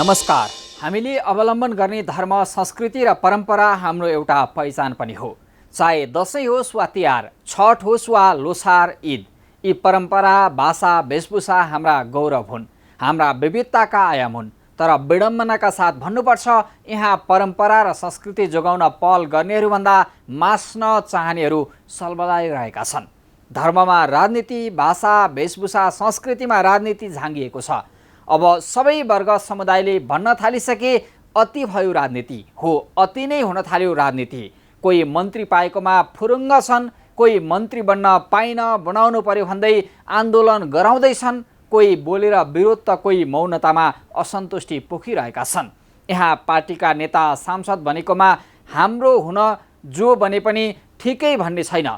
नमस्कार। हामीले अवलम्बन गर्ने धर्म, संस्कृति र परम्परा हाम्रो एउटा पहिचान पनि हो। चाहे दसैँ होस् वा तिहार, छठ होस् वा लोसार, ईद, यी परम्परा, भाषा, वेशभूषा हाम्रा गौरव हुन्, हाम्रा विविधताका आयाम हुन्। तर विडम्बनाका साथ भन्नुपर्छ, यहाँ परम्परा र संस्कृति जोगाउन पहल गर्नेहरूभन्दा मास्न चाहनेहरू सलबलाइरहेका छन्। धर्ममा राजनीति, भाषा, वेशभूषा, संस्कृतिमा राजनीति झाँगिएको छ। अब सबै वर्ग समुदायले भन्न थालिसके अति भयो राजनीति हो, अति नै हुन थाल्यो राजनीति। कोही मन्त्री पाएकोमा फुरुङ्ग छन्, कोही मन्त्री बन्न पाइन बनाउनु पर्यो भन्दै आन्दोलन गराउँदैछन्, कोही बोलेर विरोध त कोही मौनतामा असन्तुष्टि पोखिरहेका छन्। यहाँ पार्टीका नेता सांसद भनेकोमा हाम्रो हुन जो बने पनि ठिकै भन्ने छैन।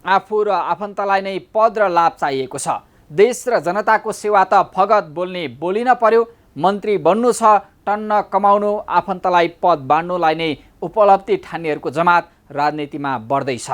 आफू र आफन्तलाई नै पद र लाभ चाहिएको छ। देश र जनताको सेवा त फगत बोल्ने बोलिन पर्यो। मन्त्री बन्नु छ, टन्न कमाउनु, आफन्तलाई पद बाँड्नुलाई नै उपलब्धि ठान्नेहरूको जमात राजनीतिमा बढ्दैछ।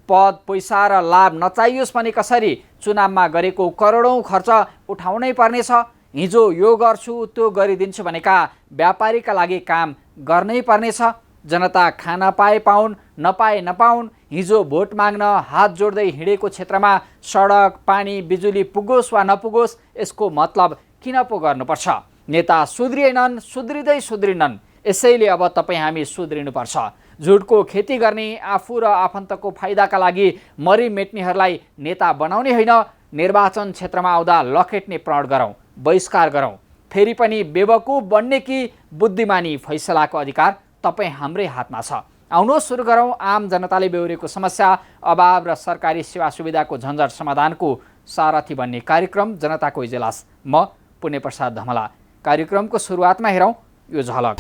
पद, पैसा र लाभ नचाहियोस् भने कसरी? चुनावमा गरेको करोडौँ खर्च उठाउनै पर्नेछ। हिजो यो गर्छु त्यो गरिदिन्छु भनेका व्यापारीका लागि काम गर्नै पर्नेछ। जनता खान पाए पाउन्, नपाए नपाउन्। हिजो भोट माग्न हात जोड्दै हिँडेको क्षेत्रमा सडक, पानी, बिजुली पुगोस् वा नपुगोस्, यसको मतलब किन पो गर्नुपर्छ? नेता सुध्रिएनन्, सुध्रिँदैनन्। यसैले अब तपाईँ हामी सुध्रिनुपर्छ। झुटको खेती गर्ने, आफू र आफन्तको फाइदाका लागि मरिमेट्नेहरूलाई नेता बनाउने होइन। निर्वाचन क्षेत्रमा आउँदा लखेट्ने प्रण गरौँ, बहिष्कार गरौँ। फेरि पनि बेवकुफ बन्ने कि बुद्धिमानी, फैसलाको अधिकार तपाईँ हाम्रै हातमा छ। आउनुहोस् सुरु गरौँ आम जनताले बेहोरेको समस्या, अभाव र सरकारी सेवा सुविधाको झन्झट समाधानको सारथी बन्ने कार्यक्रम जनताको इजलास। म पुण्य प्रसाद धमला। कार्यक्रमको सुरुवातमा हेरौँ यो झलक।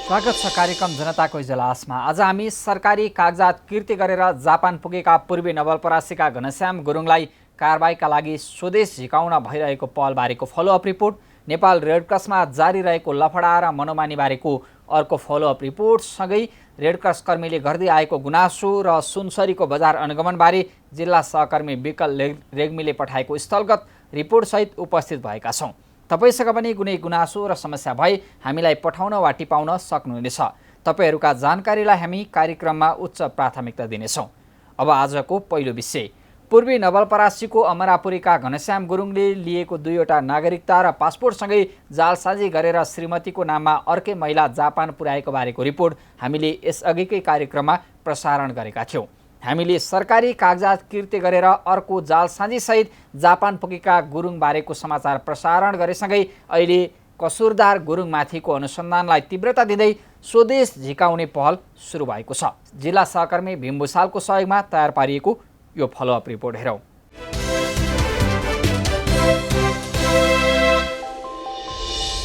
स्वागत छ कार्यक्रम जनताको इजलासमा। आज हामी सरकारी कागजात किर्ती गरेर जापान पुगेका पूर्वी नवलपरासीका घनश्याम गुरुङलाई कारबाहीका लागि स्वदेश झिकाउन भइरहेको पहलबारेको फलोअप रिपोर्ट, नेपाल रेडक्रसमा जारी रहेको लफडा र मनोमानी बारेको अर्को फलोअप रिपोर्ट, सँगै रेडक्रस कर्मीले गर्दै आएको गुनासो र सुनसरीको बजार अनुगमनबारे जिल्ला सहकर्मी विकल रेग्मीले पठाएको स्थलगत रिपोर्टसहित उपस्थित भएका छौँ। तपाईसँग पनि कुनै गुनासो र समस्या भए हामीलाई पठाउन वा टिपाउन सक्नुहुनेछ। तपाईँहरूका जानकारीलाई हामी कार्यक्रममा उच्च प्राथमिकता दिनेछौँ। अब आजको पहिलो विषय, पूर्वी नवलपरासीको अमरापुरीका घनश्याम गुरुङले लिएको 2वटा नागरिकता र पासपोर्टसँगै जालसाजी गरेर श्रीमतीको नाममा अर्कै महिला जापान पुर्याएको बारेको रिपोर्ट हामीले यसअघिकै कार्यक्रममा प्रसारण गरेका थियौँ। हामीले सरकारी कागजात किर्ती गरेर अर्को जालसाजीसहित जापान पुगेका गुरुङ बारेको समाचार प्रसारण गरेसँगै अहिले कसुरदार गुरुङमाथिको अनुसन्धानलाई तीव्रता दिँदै स्वदेश झिकाउने पहल सुरु भएको छ। जिल्ला सहकर्मी भीम भुसालको सहयोगमा तयार पारिएको यो फलोअप रिपोर्ट हेरौँ।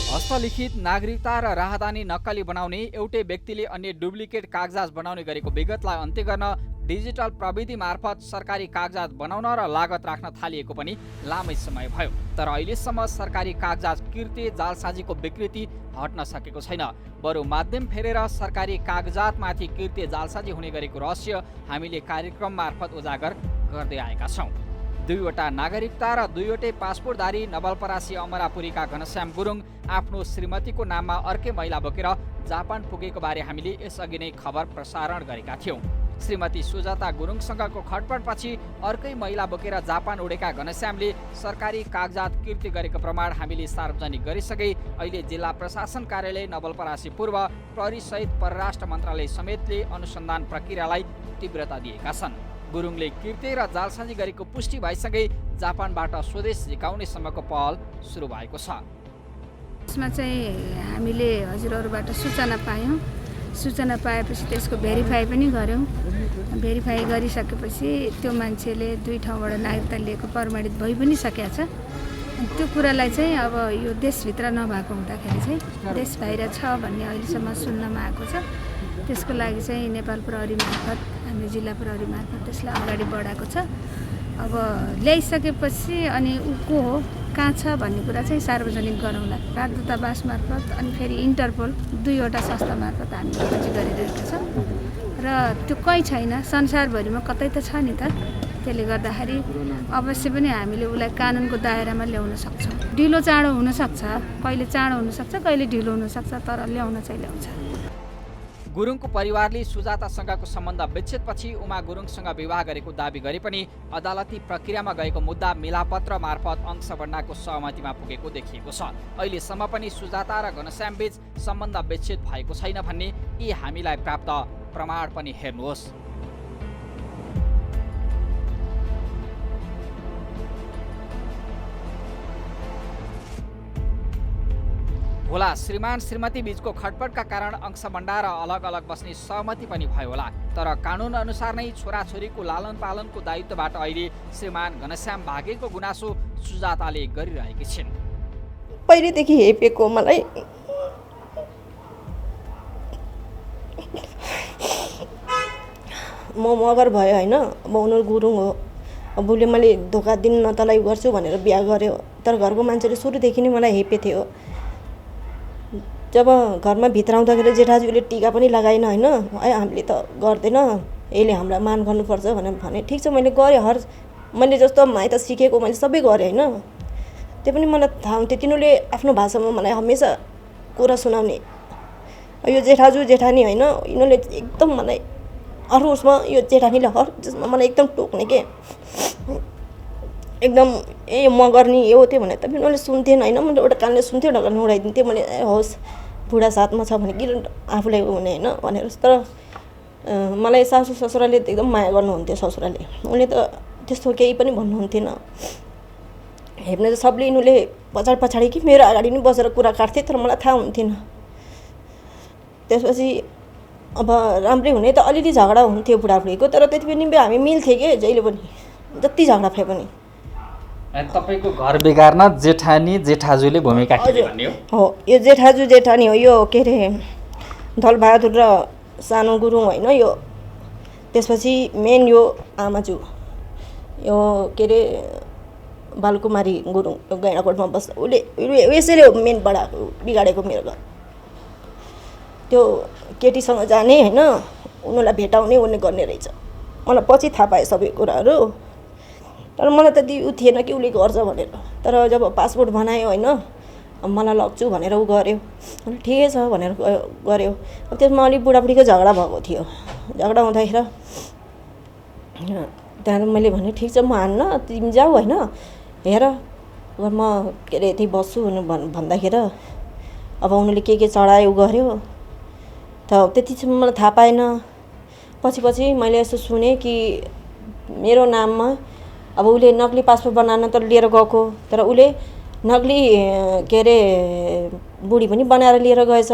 हस्तलिखित नागरिकता र राहदानी नक्कली बनाउने, एउटै व्यक्तिले अन्य डुप्लिकेट कागजात बनाउने गरेको विगतलाई अन्त्य गर्न डिजिटल प्रविधि मार्फत सरकारी कागजात बनाउन र लागत राख्न थालिएको पनि लामै समय भयो। तर अहिलेसम्म सरकारी कागजात किर्ती जालसाजीको विकृति हट्न सकेको छैन। बरु माध्यम फेरेर सरकारी कागजातमाथि किर्ती जालसाजी हुने गरेको रहस्य हामीले कार्यक्रम मार्फत उजागर गर्दै आएका छौँ। 2वटा नागरिकता र 2वटै पासपोर्टधारी नवलपरासी अमरापुरीका घनश्याम गुरुङ आफ्नो श्रीमतीको नाममा अर्कै महिला बोकेर जापान पुगेको बारे हामीले यसअघि नै खबर प्रसारण गरेका थियौँ। श्रीमती सुजाता गुरुङसँगको खटपटपछि अर्कै महिला बोकेर जापान उडेका घनश्यामले सरकारी कागजात किर्ती गरेको प्रमाण हामीले सार्वजनिक गरिसके अहिले जिल्ला प्रशासन कार्यालय नवलपरासी पूर्व, प्रहरीसहित परराष्ट्र मन्त्रालय समेतले अनुसन्धान प्रक्रियालाई तीव्रता दिएका छन्। गुरुङले किर्ती र जालसाजी गरेको पुष्टि भएसँगै जापानबाट स्वदेश झिकाउने सम्मको पहल सुरु भएको छ। यसमा चाहिँ हामीले हजुरहरूबाट सूचना पायौँ। सूचना पाएपछि त्यसको भेरिफाई पनि गऱ्यौँ। भेरिफाई गरिसकेपछि त्यो मान्छेले 2 ठाउँबाट नागरिकता लिएको प्रमाणित भइ पनि सकेको छ। त्यो कुरालाई चाहिँ अब यो देशभित्र नभएको हुँदाखेरि चाहिँ देश बाहिर छ भन्ने अहिलेसम्म सुन्नमा आएको छ। त्यसको लागि चाहिँ नेपाल प्रहरी मार्फत, हामी जिल्ला प्रहरी मार्फत त्यसलाई अगाडि बढाएको छ। अब ल्याइसकेपछि अनि ऊ को हो, कहाँ छ भन्ने कुरा चाहिँ सार्वजनिक गरौँला। राजदूतावास मार्फत अनि फेरि इन्टरपोल 2वटा संस्था मार्फत हामी खोजी गरिरहेका छौँ। र त्यो कहीँ छैन, संसारभरिमा कतै त छ नि त। त्यसले गर्दाखेरि अवश्य पनि हामीले उसलाई कानुनको दायरामा ल्याउन सक्छौँ। ढिलो चाँडो हुनसक्छ, कहिले चाँडो हुनसक्छ, कहिले ढिलो हुनसक्छ, तर ल्याउन चाहिँ ल्याउँछ। गुरुङको परिवारले सुजातासँगको सम्बन्ध विच्छेदपछि उमा गुरुङसँग विवाह गरेको दाबी गरे पनि अदालती प्रक्रियामा गएको मुद्दा मिलापत्र मार्फत अंशबन्डाको सहमतिमा पुगेको देखिएको छ। अहिलेसम्म पनि सुजाता र घनश्यामबीच सम्बन्ध विच्छेद भएको छैन भन्ने यी हामीलाई प्राप्त प्रमाण पनि हेर्नुहोस्। होला श्रीमान श्रीमती बीचको खटपटका कारण अंशबन्डा र अलग अलग बस्ने सहमति पनि भयो होला, तर कानुन अनुसार नै छोराछोरीको लालन पालनको दायित्वबाट अहिले श्रीमान घनश्याम भागेको गुनासो सुजाताले गरिरहेकी छिन्। पहिलेदेखि हेपेको मलाई म मगर भयो होइन, अब उनीहरू गुरुङ हो। अब उसले मैले धोका दिन न तँलाई गर्छु भनेर बिहा गर्यो, तर घरको मान्छेले सुरुदेखि नै मलाई हेपे थियो। जब घरमा भित्र आउँदाखेरि जेठाजुले टिका पनि लगाएन होइन, हामीले त गर्दैन, यसले हामीलाई मान गर्नुपर्छ भनेर भने। ठिक छ, मैले गरेँ, मैले जस्तो माइत सिकेको मैले सबै गरेँ होइन। त्यो पनि मलाई थाहा हुन्थ्यो, तिनीहरूले आफ्नो भाषामा मलाई हमेसा कुरा सुनाउने। यो जेठाजु जेठानी होइन, यिनीहरूले एकदम मलाई अरू उसमा यो जेठानीले जसमा मलाई एकदम टोक्ने के, एकदम म गर्ने यो त्यो भने त उनीहरूले सुन्थेन होइन। मैले एउटा कानले सुन्थेँ, एउटा कानले उडाइदिन्थेँ। मैले होस् बुढा साथमा छ भने किन आफूलाई हुने होइन भनेर। तर मलाई सासू ससुराले एकदम माया गर्नुहुन्थ्यो। ससुराले उनले त त्यस्तो केही पनि भन्नुहुन्थेन। हेप्ने त सबले यिनीहरूले पछाडि कि मेरो अगाडि नै बसेर कुरा काट्थे, तर मलाई थाहा हुन्थेन। त्यसपछि अब राम्रै हुने त अलिअलि झगडा हुन्थ्यो बुढाबुढीको, तर त्यति पनि हामी मिल्थ्यो कि जहिले पनि, जति झगडा भए पनि। तपाईको घर बिगार्न जेठानी जेठाजुले भूमिका खेले भन्ने हो। यो जेठाजु जेठानी हो, यो के अरे दलबहादुर र सानो गुरुङ होइन यो। त्यसपछि मेन यो आमाजु, यो के अरे बालकुमारी गुरुङ, यो गैँडाकोटमा बस्छ। उसले यसैले मेन बिगाडेको मेरो घर। त्यो केटीसँग जाने होइन, उनीहरूलाई भेटाउने उनीहरूले गर्ने रहेछ। मलाई पछि थाहा पाएँ सबै कुराहरू, तर मलाई त ऊ थिएन कि उसले गर्छ भनेर। तर जब पासपोर्ट बनायो होइन, मलाई लग्छु भनेर ऊ गऱ्यो, अनि ठिकै छ भनेर गऱ्यो। अब त्यसमा अलिक बुढाबुढीको झगडा भएको थियो। झगडा हुँदाखेरि त्यहाँदेखि मैले भने ठिक छ म हान्न, तिमी जाऊ होइन, हेर म के अरे यतै बस्छु भन्दाखेरि अब उनीहरूले के चढायो गर्यो त त्यतिसम्म मलाई थाहा पाएन। पछि मैले यसो सुनेँ कि मेरो नाममा अब उसले नक्ली पासपोर्ट बनाउन त लिएर गएको, तर उसले नक्ली के अरे बुढी पनि बनाएर लिएर गएछ।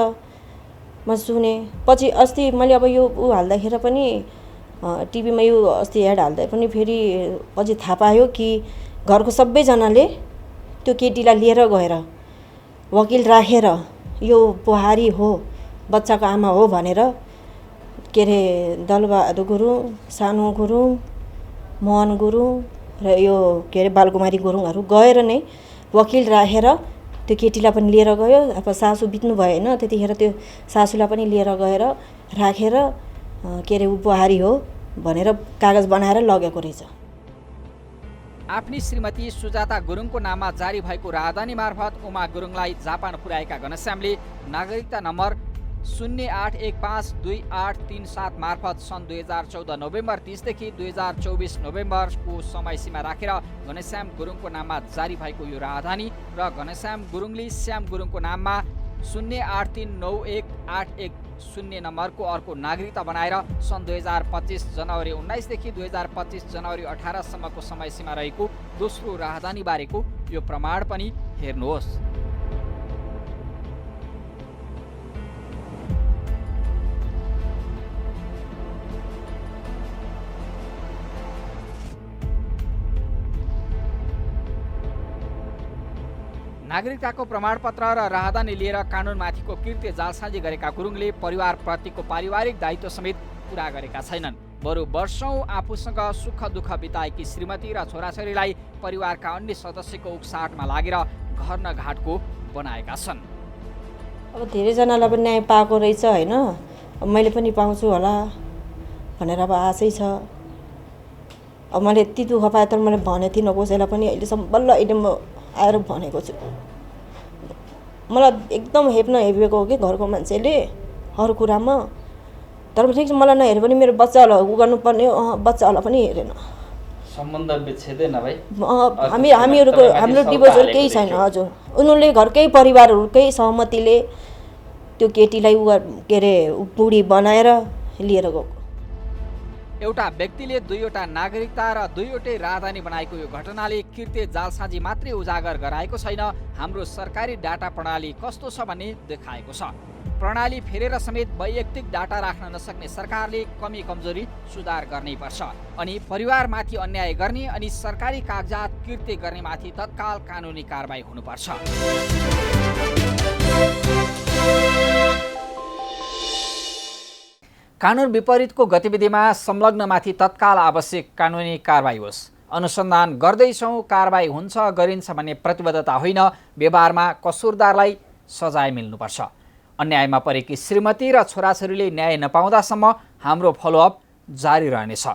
म सुनेँ पछि अस्ति मैले अब यो ऊ हाल्दाखेरि पनि टिभीमा यो अस्ति एड हाल्दा पनि फेरि पछि थाहा पायो कि घरको सबैजनाले त्यो केटीलाई लिएर गएर वकिल राखेर यो बुहारी हो, बच्चाको आमा हो भनेर के अरे दलबहादुर गुरुङ, सानो गुरुङ, मोहन गुरुङ र यो के अरे बालकुमारी गुरुङहरू गएर नै वकिल राखेर त्यो केटीलाई पनि लिएर गयो। अब सासू बित्नु भयो होइन, त्यतिखेर त्यो सासूलाई पनि लिएर गएर राखेर के अरे ऊ बुहारी हो भनेर कागज बनाएर लगेको रहेछ। आफ्नी श्रीमती सुजाता गुरुङको नाममा जारी भएको राहदानी मार्फत उमा गुरुङलाई जापान पुर्याएका घनश्यामले नागरिकता नम्बर 08152837 मार्फत सन् 2014 नोभेम्बर 30 देखि 2024 नोभेम्बरको समयसीमा राखेर घनश्याम गुरुङको नाममा जारी भएको यो राहदानी र घनश्याम गुरुङले श्याम गुरुङको नाममा 08391810 नम्बरको अर्को नागरिकता बनाएर सन् 2025 जनवरी 19 देखि 2025 जनवरी 18 सम्मको समयसीमा रहेको दोस्रो राहदानी बारेको यो प्रमाण पनि हेर्नुहोस्। नागरिकताको प्रमाणपत्र र राहदानी लिएर कानुनमाथिको कृत्य जालसाजी गरेका गुरुङले परिवारप्रतिको पारिवारिक दायित्व समेत पुरा गरेका छैनन्। बरु वर्षौं आफूसँग सुख दुःख बिताएकी श्रीमती र छोराछोरीलाई परिवारका अन्य सदस्यको उक्साटमा लागेर घर न घाटको बनाएका छन्। अब धेरैजनालाई पनि न्याय पाएको रहेछ होइन, मैले पनि पाउँछु होला भनेर अब आशै छ। अब मैले यति दुःख पाएँ तर मैले भनेको थिइनँ कसैलाई पनि, अहिलेसम्म बल्ल अहिले म आएर भनेको छु। मलाई एकदम हेपेको हो कि घरको मान्छेले हर कुरामा। तर ठिक छ, मलाई नहेरे पनि मेरो बच्चाहरूलाई उ गर्नुपर्ने, बच्चाहरूलाई पनि हेरेन। सम्बन्ध विच्छेदै नभई हामीहरूको हाम्रो डिभोर्सहरू केही छैन। हजुर, उनीहरूले घरकै परिवारहरूकै सहमतिले त्यो केटीलाई के अरे बुढी बनाएर लिएर गएको। एउटा व्यक्तिले दुईवटा नागरिकता र दुईवटै राजधानी बनाएको यो घटनाले कृत्य जालसाजी मात्रै उजागर गराएको छैन, हाम्रो सरकारी डाटा प्रणाली कस्तो छ भन्ने देखाएको छ। प्रणाली फेरेर समेत वैयक्तिक डाटा राख्न नसक्ने सरकारले कमी कमजोरी सुधार गर्नै पर्छ अनि परिवारमाथि अन्याय गर्ने अनि सरकारी कागजात कृत्य गर्नेमाथि तत्काल कानुनी कारबाही हुनुपर्छ। कानुन विपरीतको गतिविधिमा संलग्नमाथि तत्काल आवश्यक कानुनी कारबाही होस्। अनुसन्धान गर्दैछौँ, कारबाही हुन्छ गरिन्छ भन्ने प्रतिबद्धता होइन, व्यवहारमा कसुरदारलाई सजाय मिल्नुपर्छ। अन्यायमा परेकी श्रीमती र छोराछोरीले न्याय नपाउँदासम्म हाम्रो फलोअप जारी रहनेछ।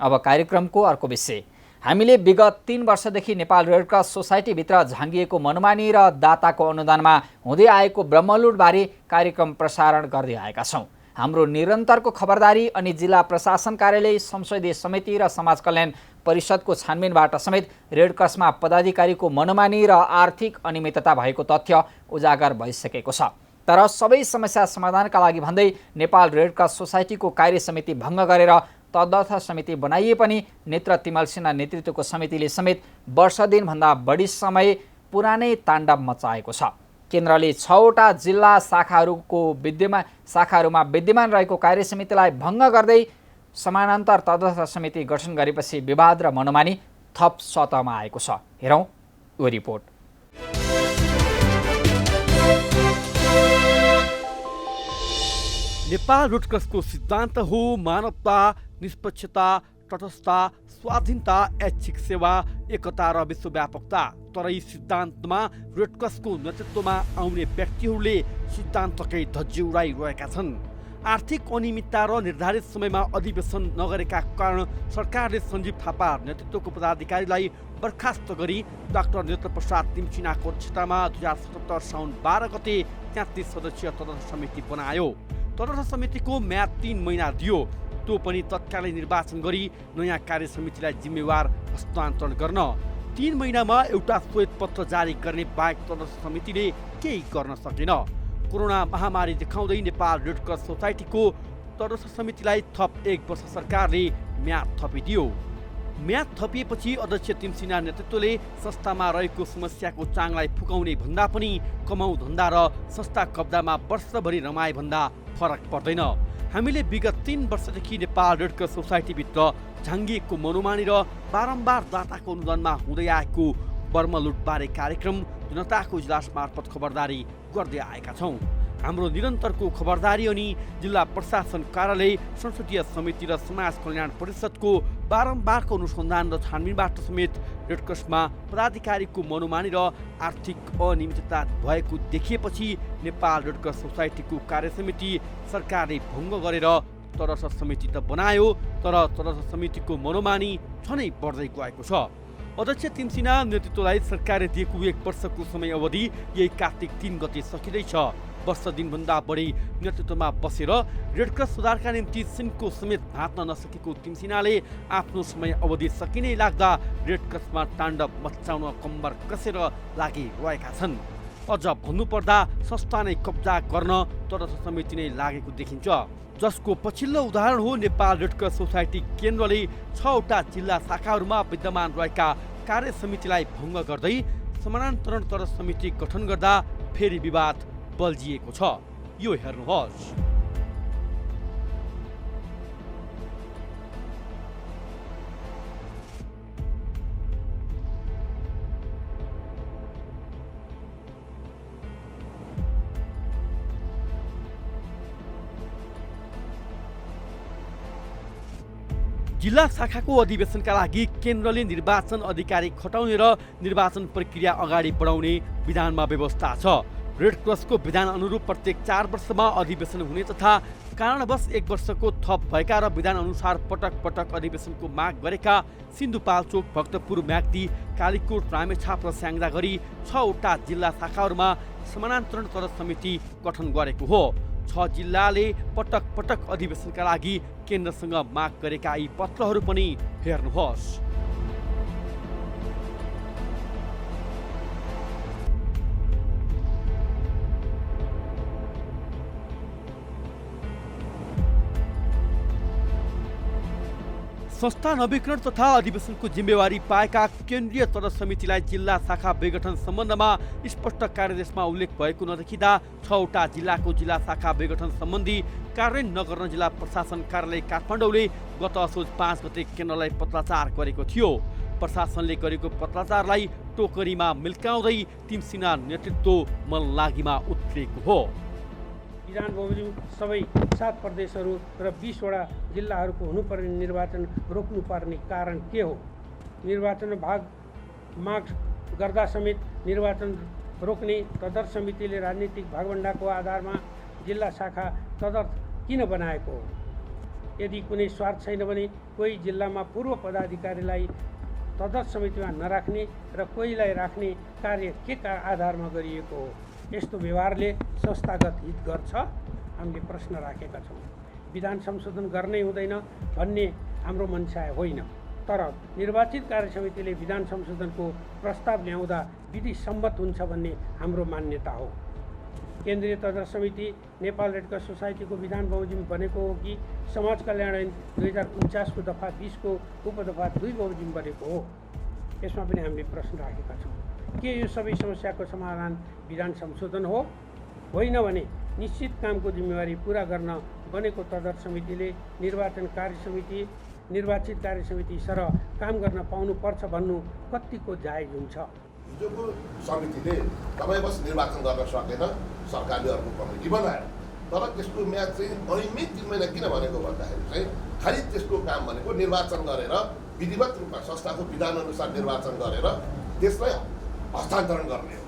अब कार्यक्रमको अर्को विषय, हामीले विगत 3 वर्षदेखि नेपाल रेडक्रस सोसाइटीभित्र झाँगिएको मनमानी र दाताको अनुदानमा हुँदै आएको ब्रह्मलुटबारे कार्यक्रम प्रसारण गर्दै आएका छौँ। हाम्रो निरन्तरको खबरदारी अनि जिल्ला प्रशासन कार्यालय, संसदीय समिति र समाज कल्याण परिषदको छानबिनबाट समेत रेडक्रसमा पदाधिकारीको मनमानी र आर्थिक अनियमितता भएको तथ्य उजागर भइसकेको छ। तर सबै समस्या समाधानका लागि भन्दै नेपाल रेडक्रस सोसाइटीको कार्य समिति भङ्ग गरेर तदर्थ समिति बनाइए पनि नेत्र तिमल सिन्हा नेतृत्वको समितिले समेत वर्ष दिनभन्दा बढी समय पुरानै ताण्डव मचाएको छ। केन्द्रले 6वटा जिल्ला शाखाहरूमा विद्यमान रहेको कार्य समितिलाई भङ्ग गर्दै समानान्तर तदर्थ समिति गठन गरेपछि विवाद र मनमानी थप सतहमा आएको छ। हेरौँ यो रिपोर्ट। नेपाल रेडक्रसको सिद्धान्त हो मानवता, निष्पक्षता, तटस्थता, स्वाधीनता, ऐच्छिक सेवा, एकता र विश्वव्यापकता। तर यी सिद्धान्तमा रेडक्रसको नेतृत्वमा आउने व्यक्तिहरूले सिद्धान्तकै धज्जी उडाइरहेका छन्। आर्थिक अनियमितता र निर्धारित समयमा अधिवेशन नगरेका कारण सरकारले सञ्जीव थापा नेतृत्वको पदाधिकारीलाई बर्खास्त गरी डाक्टर नेत्र प्रसाद तिमसिन्हाको अध्यक्षतामा 2077 साउन 12 गते 33 सदस्यीय तदर्थ समिति बनायो। तदर्थ समितिको म्याद 3 महिना दियो। त्यो पनि तत्कालै निर्वाचन गरी नयाँ कार्य समितिलाई जिम्मेवार हस्तान्तरण गर्न। 3 महिनामा एउटा श्वेतपत्र जारी गर्ने बाहेक तदर्थ समितिले केही गर्न सकेन। कोरोना महामारी देखाउँदै नेपाल रेडक्रस सोसाइटीको तदर्थ समितिलाई थप 1 वर्ष सरकारले म्याद थपिदियो। म्याद थपिएपछि अध्यक्ष तिमसिन्हा नेतृत्वले संस्थामा रहेको समस्याको चाङलाई फुकाउने भन्दा पनि कमाउ धन्दा र संस्था कब्जामा वर्षभरि रमाए भन्दा फरक पर्दैन। हामीले विगत 3 वर्षदेखि नेपाल रेडक्रस सोसाइटीभित्र झाँगिएको मनोमानी र बारम्बार दाताको अनुदानमा हुँदै आएको बर्मलुटबारे कार्यक्रम जनताको इजलास मार्फत खबरदारी गर्दै आएका छौँ। हाम्रो निरन्तरको खबरदारी अनि जिल्ला प्रशासन कार्यालय, संसदीय समिति र समाज कल्याण परिषदको बारम्बारको अनुसन्धान र छानबिनबाट समेत रेडक्रसमा पदाधिकारीको मनोमानी र आर्थिक अनियमितता भएको देखिएपछि नेपाल रेडक्रस सोसाइटीको कार्य समिति सरकारले भङ्ग गरेर तदर्थ समिति त बनायो, तर तदर्थ समितिको मनोमानी झनै बढ्दै गएको छ। अध्यक्ष तिमसिन्हा नेतृत्वलाई सरकारले दिएको 1 वर्षको समय अवधि यही कार्तिक 3 गते सकिँदैछ। वर्ष दिनभन्दा बढी नेतृत्वमा बसेर रेडक्रस सुधारका निम्ति सिनको समेत भाँच्न नसकेको तिमसिन्हाले आफ्नो समय अवधि सकिनै लाग्दा रेडक्रसमा ताण्डव मचाउन कम्बर कसेर लागिरहेका छन्। अझ भन्नुपर्दा संस्था नै कब्जा गर्न तदर्थ समिति नै लागेको देखिन्छ, जसको पछिल्लो उदाहरण हो नेपाल रेडक्रस सोसाइटी केन्द्रले 6वटा जिल्ला शाखाहरूमा विद्यमान रहेका कार्य समितिलाई भङ्ग गर्दै समानान्तरण तदर्थ समिति गठन गर्दा फेरि विवाद बल्झिएको छ। यो हेर्नुहोस्। जिल्ला शाखाको अधिवेशनका लागि केन्द्रले निर्वाचन अधिकारी खटाउने र निर्वाचन प्रक्रिया अगाडि बढाउने विधानमा व्यवस्था छ। रेड क्रसको विधान अनुरूप प्रत्येक 4 वर्षमा अधिवेशन हुने तथा कारणवश 1 वर्षको थप भएका र विधान अनुसार पटक पटक अधिवेशनको माग गरेका सिन्धुपाल्चोक, भक्तपुर, म्याग्दी, कालीकोट, रामेछाप र स्याङ्जा गरी 6 वटा जिल्ला शाखाहरूमा समानान्तरण तदर्थ समिति गठन गरेको हो। 6 जिल्लाले पटक पटक अधिवेशनका लागि केन्द्रसँग माग गरेका यी पत्रहरू पनि हेर्नुहोस्। संस्था नवीकरण तथा अधिवेशनको जिम्मेवारी पाएका केन्द्रीय तदर्थ समितिलाई जिल्ला शाखा विघटन सम्बन्धमा स्पष्ट कार्यदेशमा उल्लेख भएको नदेखिँदा 6 वटा जिल्लाको जिल्ला शाखा विघटन सम्बन्धी कार्यान्वयन नगर्न जिल्ला प्रशासन कार्यालय काठमाडौँले गत असोज 5 गते केन्द्रलाई पत्राचार गरेको थियो। प्रशासनले गरेको पत्राचारलाई टोकरीमा मिल्काउँदै तिमसिना नेतृत्व मनलागीमा उत्रिएको हो। विधान बमोजिम सबै 7 प्रदेशहरू र 20 वटा जिल्लाहरूको हुनुपर्ने निर्वाचन रोक्नुपर्ने कारण के हो? निर्वाचन माग गर्दा समेत निर्वाचन रोक्ने तदर्थ समितिले राजनीतिक भागभण्डाको आधारमा जिल्ला शाखा तदर्थ किन बनाएको हो? यदि कुनै स्वार्थ छैन भने कोही जिल्लामा पूर्व पदाधिकारीलाई तदर्थ समितिमा नराख्ने र कोहीलाई राख्ने कार्य के आधारमा गरिएको हो? यस्तो व्यवहारले संस्थागत हित गर्छ? हामीले प्रश्न राखेका छौँ। विधान संशोधन गर्नै हुँदैन भन्ने हाम्रो मनसाय होइन, तर निर्वाचित कार्य समितिले विधान संशोधनको प्रस्ताव ल्याउँदा विधि सम्मत हुन्छ भन्ने हाम्रो मान्यता हो। केन्द्रीय तदर्थ समिति नेपाल रेड क्रस सोसाइटीको विधान बमोजिम बनेको हो कि समाज कल्याण ऐन 2049 को दफा 20 को उपदफा 2 बमोजिम बनेको हो? यसमा पनि हामीले प्रश्न राखेका छौँ। के यो सबै समस्याको समाधान विधान संशोधन हो? होइन भने निश्चित कामको जिम्मेवारी पुरा गर्न बनेको तदर्थ समितिले निर्वाचित कार्य समिति सरह काम गर्न पाउनुपर्छ भन्नु कतिको जायज हुन्छ? हिजोको समितिले तपाईँबस निर्वाचन गर्न सकेन, सरकारले अर्को कमिटी बनायो, तर त्यसको म्याद चाहिँ अनियमित 3 महिना किन भनेको भन्दाखेरि चाहिँ खालि त्यसको काम भनेको निर्वाचन गरेर विधिवत रूपमा संस्थाको विधान अनुसार निर्वाचन गरेर त्यसलाई हस्तान्तरण गर्ने हो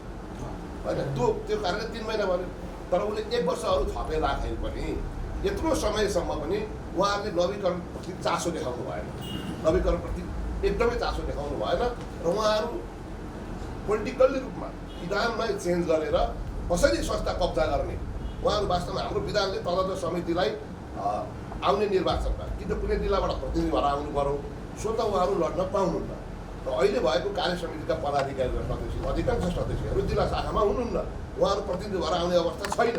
होइन। त्यो कारणले 3 महिना भन्यो, तर उसले 1 वर्ष अरू थपेर राखेर पनि यत्रो समयसम्म पनि उहाँहरूले नवीकरणप्रति चासो देखाउनु भएन, नवीकरणप्रति एकदमै चासो देखाउनु भएन र उहाँहरू पोलिटिकल्ली रूपमा विधानलाई चेन्ज गरेर कसरी संस्था कब्जा गर्ने, उहाँहरू वास्तवमा हाम्रो विधानले तदर्थ समितिलाई आउने निर्वाचनमा कि त कुनै जिल्लाबाट प्रतिनिधि भएर आउनु पर्यो, सो त उहाँहरू लड्न पाउनुहुन्न। र अहिले भएको कार्य समितिका पदाधिकारी र सदस्य अधिकांश सदस्यहरू जिल्ला शाखामा हुनुहुन्न, उहाँहरू प्रतिनिधि भएर आउने अवस्था छैन।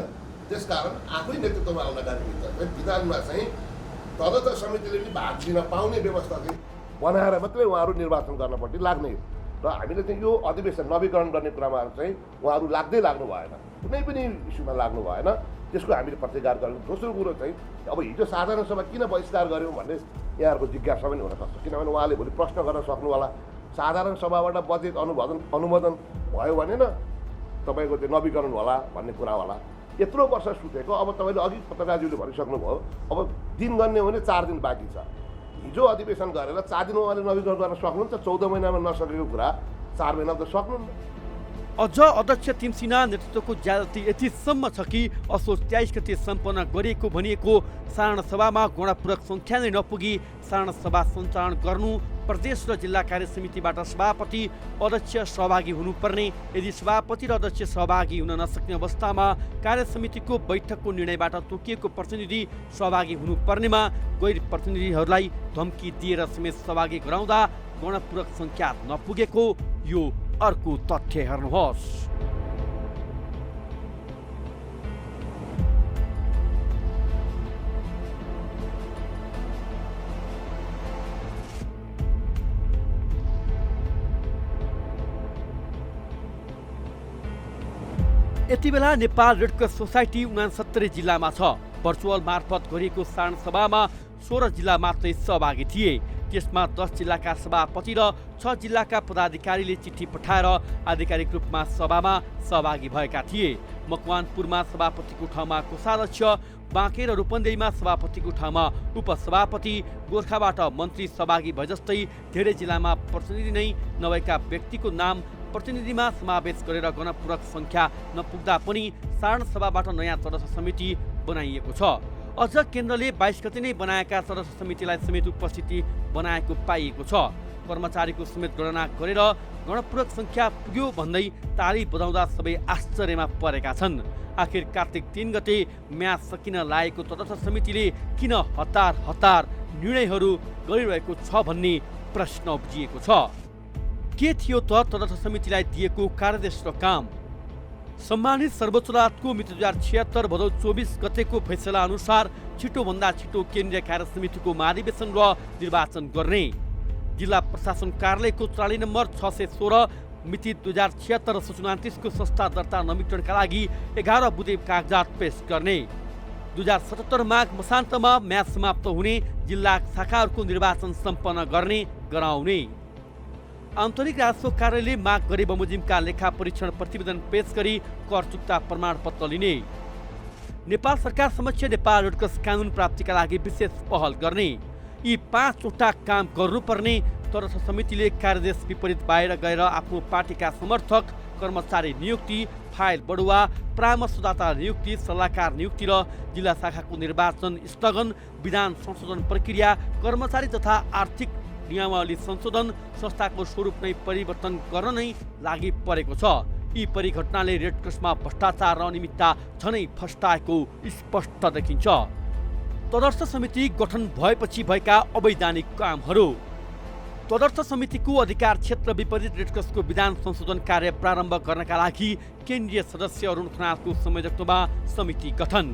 त्यसकारण आफै नेतृत्वमा आउनका निमित्त विधानमा चाहिँ तदर्थ समितिले पनि भाग लिन पाउने व्यवस्था चाहिँ बनाएर मात्रै उहाँहरू निर्वाचन गर्नपट्टि लाग्ने र हामीले चाहिँ यो अधिवेशन नवीकरण गर्ने कुरामा चाहिँ उहाँहरू लाग्नु भएन, कुनै पनि इस्युमा लाग्नु भएन। त्यसको हामीले प्रतिकार गर्नु। दोस्रो कुरो चाहिँ अब हिजो साधारण सभा किन बहिष्कार गऱ्यौँ भन्ने यहाँहरूको जिज्ञासा पनि हुनसक्छ, किनभने उहाँले भोलि प्रश्न गर्न सक्नु होला। साधारण सभाबाट बजेट अनुमोदन भयो भने न तपाईँको त्यो नवीकरण होला भन्ने कुरा होला। यत्रो वर्ष सुतेको, अब तपाईँले अघि पत्रकारज्यूले भनिसक्नुभयो, अब दिन गर्ने हो भने 4 दिन बाँकी छ। हिजो अधिवेशन गरेर 4 दिनमा उहाँले नवीकरण गर्न सक्नुहुन्छ, 14 महिनामा नसकेको कुरा 4 महिनामा त सक्नुहुन्न। अझ अध्यक्ष तिमसिना नेतृत्वको ज्यादती यतिसम्म छ कि असोज 23 गते सम्पन्न गरिएको भनिएको साधारण सभामा गणपूरक सङ्ख्या नै नपुगी साधारण सभा सञ्चालन गर्नु प्रदेश र जिल्ला कार्य समितिबाट सभापति अध्यक्ष सहभागी हुनुपर्ने, यदि सभापति र अध्यक्ष सहभागी हुन नसक्ने अवस्थामा कार्य समितिको बैठकको निर्णयबाट तोकिएको प्रतिनिधि सहभागी हुनुपर्नेमा गैर प्रतिनिधिहरूलाई धम्की दिएर समेत सहभागी गराउँदा गणपूरक सङ्ख्या नपुगेको यो अर्को तथ्य हेर्नुहोस्। यति बेला नेपाल रेड क्रस सोसाइटी 69 जिल्लामा छ। भर्चुअल मार्फत गरिएको साधारण सभामा 16 जिल्ला मात्रै सहभागी थिए। त्यसमा 10 जिल्लाका सभापति र 6 जिल्लाका पदाधिकारीले चिठी पठाएर आधिकारिक रूपमा सभामा सहभागी भएका थिए। मकवानपुरमा सभापतिको ठाउँमा कोषाध्यक्ष, बाँके र रूपन्देहीमा सभापतिको ठाउँमा उपसभापति, गोर्खाबाट मन्त्री सहभागी भए जस्तै धेरै जिल्लामा प्रतिनिधि नै नभएका व्यक्तिको नाम प्रतिनिधिमा समावेश गरेर गणपूरक सङ्ख्या नपुग्दा पनि साधारण सभाबाट नयाँ सदस्य समिति बनाइएको छ। अझ केन्द्रले 22 गते नै बनाएका सदस्य समितिलाई समेत उपस्थिति बनाएको पाइएको छ। कर्मचारीको समेत गणना गरेर गणपूरक सङ्ख्या पुग्यो भन्दै ताली बजाउँदा सबै आश्चर्यमा परेका छन्। आखिर कार्तिक 3 गते म्याद सकिन लागेको तदर्थ समितिले किन हतार निर्णयहरू गरिरहेको छ भन्ने प्रश्न उब्जिएको छ। के थियो त तदर्थ समितिलाई दिएको कार्यादेश र काम? सम्मानित सर्वोच्च अदालतको मिति 2076 भदौ 24 गतेको फैसला अनुसार छिटोभन्दा छिटो केन्द्रीय कार्य समितिको महाधिवेशन र निर्वाचन गर्ने जिल्ला प्रशासन कार्यालयको प्रणाली नम्बर 616 मिति 2076 र 729 को संस्था दर्ता नवीकरणका लागि 11 बुँदे कागजात पेश गर्ने 2077 माघ मसान्तमा म्याद समाप्त हुने जिल्ला शाखाहरूको निर्वाचन सम्पन्न गर्ने गराउने आन्तरिक राजस्व कार्यालयले माग गरे बमोजिमका लेखा परीक्षण प्रतिवेदन पेश गरी कर चुक्ता प्रमाणपत्र लिने नेपाल सरकार समक्ष नेपाल रेडक्रस कानुन प्राप्तिका लागि विशेष पहल गर्ने यी 5वटा काम गर्नुपर्ने तदर्थ समितिले कार्यादेश विपरीत बाहिर गएर आफ्नो पार्टीका समर्थक कर्मचारी नियुक्ति फाइल बढुवा परामर्शदाता नियुक्ति सल्लाहकार नियुक्ति र जिल्ला शाखाको निर्वाचन स्थगन विधान संशोधन प्रक्रिया कर्मचारी तथा आर्थिक नियमावली संशोधन संस्थाको स्वरूप नै परिवर्तन गर्न नै लागि परेको छ। यी परिघटनाले रेडक्रसमा भ्रष्टाचार र अनियमितता झनै फस्टाएको स्पष्ट देखिन्छ। तदर्थ समिति गठन भएपछि भएका अवैधानिक कामहरू तदर्थ समितिको अधिकार क्षेत्र विपरीत रेडक्रसको विधान संशोधन कार्य प्रारम्भ गर्नका लागि केन्द्रीय सदस्य अरुण खनालको संयोजकत्वमा समिति गठन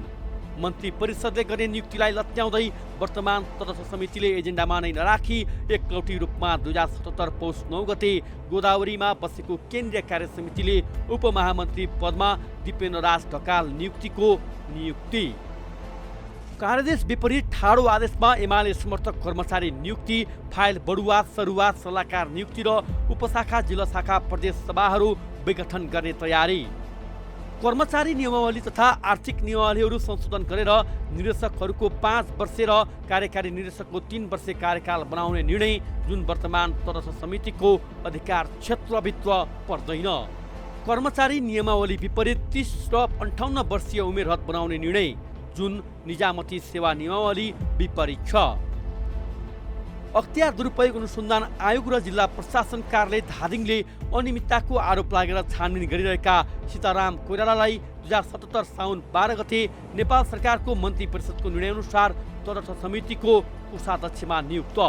मन्त्री परिषदले गर्ने नियुक्तिलाई लत्याउँदै वर्तमान तदर्थ समितिले एजेन्डामा नै नराखी एकलौटी रूपमा 2077 पौष 9 गते गोदावरीमा बसेको केन्द्रीय कार्य समितिले उपमहामन्त्री पदमा दिपेन्द्र राज ढकाल नियुक्ति कार्यादेश विपरीत ठाडो आदेशमा एमाले समर्थक कर्मचारी नियुक्ति फाइल बढुवा सरुवा सल्लाहकार नियुक्ति र उपशाखा जिल्ला शाखा प्रदेश सभाहरू विघटन गर्ने तयारी कर्मचारी नियमावली तथा आर्थिक नियमावलीहरू संशोधन गरेर निर्देशकहरूको 5 वर्षे र कार्यकारी निर्देशकको 3 वर्षे कार्यकाल बनाउने निर्णय जुन वर्तमान तदर्थ समितिको अधिकार क्षेत्रभित्र पर्दैन। कर्मचारी नियमावली विपरीत 30 र 58 वर्षीय उमेर हद बनाउने निर्णय जुन निजामती सेवा नियमावली विपरीत छ। अख्तियार दुरुपयोग अनुसन्धान आयोग र जिल्ला प्रशासन कार्यालय धादिङले अनियमितताको आरोप लागेर छानबिन गरिरहेका सीताराम कोइरालालाई 2077 साउन 12 गते नेपाल सरकारको मन्त्री परिषदको निर्णयअनुसार तदर्थ समितिको कोषाध्यक्षमा नियुक्त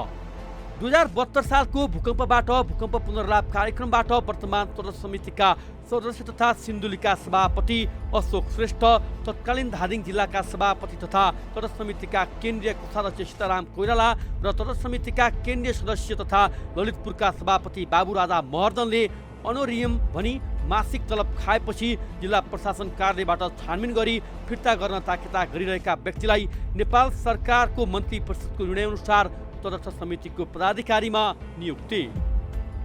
2072 सालको भूकम्प पुनर्लाभ कार्यक्रमबाट वर्तमान तदर्थ समितिका सदस्य तथा सिन्धुलीका सभापति अशोक श्रेष्ठ तत्कालीन धादिङ जिल्लाका सभापति तथा तदर्थ समितिका केन्द्रीय कोषाध्यक्ष सीताराम कोइराला र तदर्थ समितिका केन्द्रीय सदस्य तथा ललितपुरका सभापति बाबुराजा महर्दनले अनोरियम भनी मासिक तलब खाएपछि जिल्ला प्रशासन कार्यालयबाट छानबिन गरी फिर्ता गर्न ताकेता गरिरहेका व्यक्तिलाई नेपाल सरकारको मन्त्री परिषदको निर्णयअनुसार तदर्थ समितिको पदाधिकारीमा नियुक्ति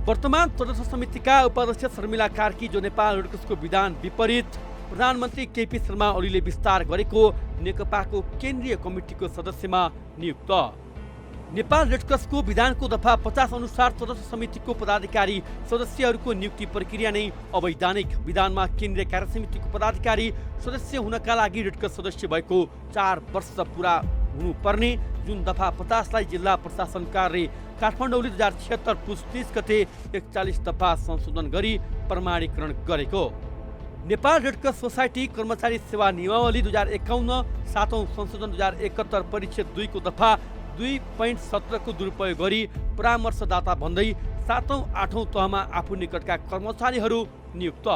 वर्तमान तदर्थ समितिका उपाध्यक्ष शर्मिला कार्की जो नेपाल रेडक्रसको विधान विपरीत प्रधानमन्त्री केपी शर्मा ओलीले विस्तार गरेको नेकपाको केन्द्रीय कमिटीको सदस्यमा नियुक्त नेपाल रेडक्रसको विधानको दफा 50 अनुसार तदर्थ समितिको पदाधिकारी सदस्यहरूको नियुक्ति प्रक्रिया नै अवैधानिक विधानमा केन्द्रीय कार्य समितिको पदाधिकारी सदस्य हुनका लागि रेडक्रस सदस्य भएको 4 वर्ष पुरा हुनुपर्ने जुन दफा 50 लाई जिल्ला प्रशासन कार्य काठमाडौँले 2076 पुस 30 गते 41 दफा संशोधन गरी प्रमाणीकरण गरेको नेपाल रेडक्रस सोसाइटी कर्मचारी सेवा नियमावली 2051 सातौं संशोधन 2071 परिच्छेद 2 को दफा 2.17 को दुरुपयोग गरी परामर्शदाता भन्दै 7औं 8औं तहमा आफू निकटका कर्मचारीहरू नियुक्त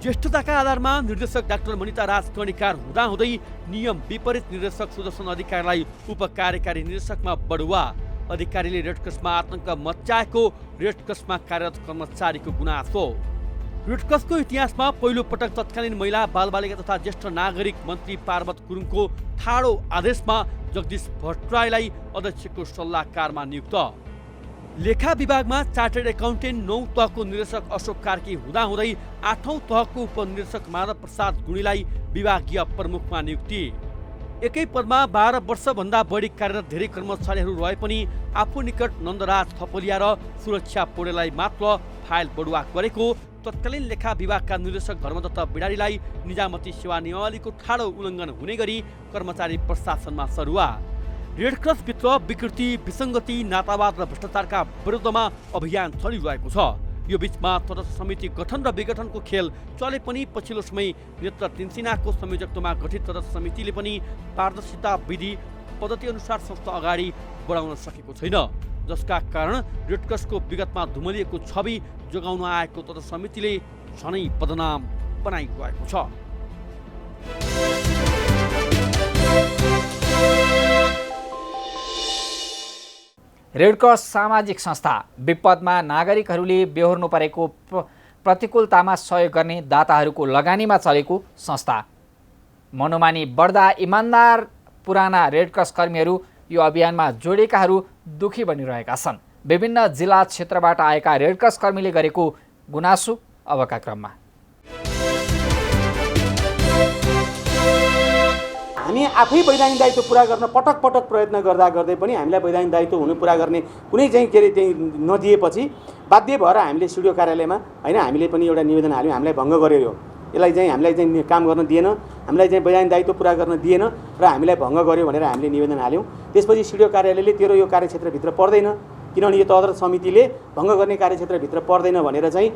ज्येष्ठताका आधारमा निर्देशक डाक्टर मनिता राज कर्णिकार हुँदाहुँदै नियम विपरीत निर्देशक सुदर्शन अधिकारीलाई उपकार्यकारी निर्देशकमा बढुवा अधिकारीले रेडक्रसमा आतंक मच्चाएको रेडक्रसमा कार्यरत कर्मचारीको गुनासो रेडक्रसको इतिहासमा पहिलो पटक तत्कालीन महिला बालबालिका तथा ज्येष्ठ नागरिक मन्त्री पार्वत गुरुङको ठाडो आदेशमा जगदीश भट्टराईलाई अध्यक्षको सल्लाहकारमा नियुक्त लेखा विभागमा चार्टर्ड एकाउन्टेन्ट 9 तहको निर्देशक अशोक कार्की हुँदाहुँदै 8औं तहको उपनिर्देशक माधव प्रसाद गुणीलाई विभागीय प्रमुखमा नियुक्ति एकै पदमा 12 वर्षभन्दा बढी कार्यरत धेरै कर्मचारीहरू रहे पनि आफू निकट नन्दराज थपलिया र सुरक्षा पौडेललाई मात्र फाइल बढुवा गरेको तत्कालीन लेखा विभागका निर्देशक धर्मदत्त बिडारीलाई निजामती सेवा नियमावलीको ठाडो उल्लङ्घन हुने गरी कर्मचारी प्रशासनमा सरुवा। रेडक्रसभित्र विकृति, विसङ्गति, नातावाद र भ्रष्टाचारका विरुद्धमा अभियान चलिरहेको छ। यो बीचमा तटस्थ समिति गठन र विघटनको खेल चले पनि पछिल्लो समय नेत्र तिनसिनाको संयोजकत्वमा गठित तटस्थ समितिले पनि पारदर्शिता विधि पद्धति अनुसार संस्था अगाडि बढाउन सकेको छैन, जसका कारण रेडक्रसको विगतमा धुमलिएको छवि जोगाउन आएको तटस्थ समितिले झनै बदनाम बनाइरहेको छ। रेडक्रस सामाजिक संस्था विपदमा नागरिकहरूले बेहोर्नु परेको प्रतिकूलतामा सहयोग गर्ने दाताहरूको लगानीमा चलेको संस्था। मनोमानी बढ्दा इमान्दार पुराना रेडक्रस कर्मीहरू यो अभियानमा जोडिएकाहरू दुखी बनिरहेका छन्। विभिन्न जिल्ला क्षेत्रबाट आएका रेडक्रस कर्मीले गरेको गुनासो अबका क्रममा। हामी आफै वैधानिक दायित्व पुरा गर्न पटक पटक प्रयत्न गर्दै पनि हामीलाई वैधानिक दायित्व हुनु पुरा गर्ने कुनै चाहिँ के अरे त्यही नदिएपछि बाध्य भएर हामीले सिडिओ कार्यालयमा होइन हामीले पनि एउटा निवेदन हाल्यौँ। हामीलाई भङ्ग गर्यो, यसलाई चाहिँ हामीलाई चाहिँ काम गर्न दिएन, हामीलाई चाहिँ वैधानिक दायित्व पुरा गर्न दिएन र हामीलाई भङ्ग गर्यो भनेर हामीले निवेदन हाल्यौँ। त्यसपछि सिडिओ कार्यालयले तेरो यो कार्यक्षेत्रभित्र पर्दैन, किनभने यो तदर्थ समितिले भङ्ग गर्ने कार्यक्षेत्रभित्र पर्दैन भनेर चाहिँ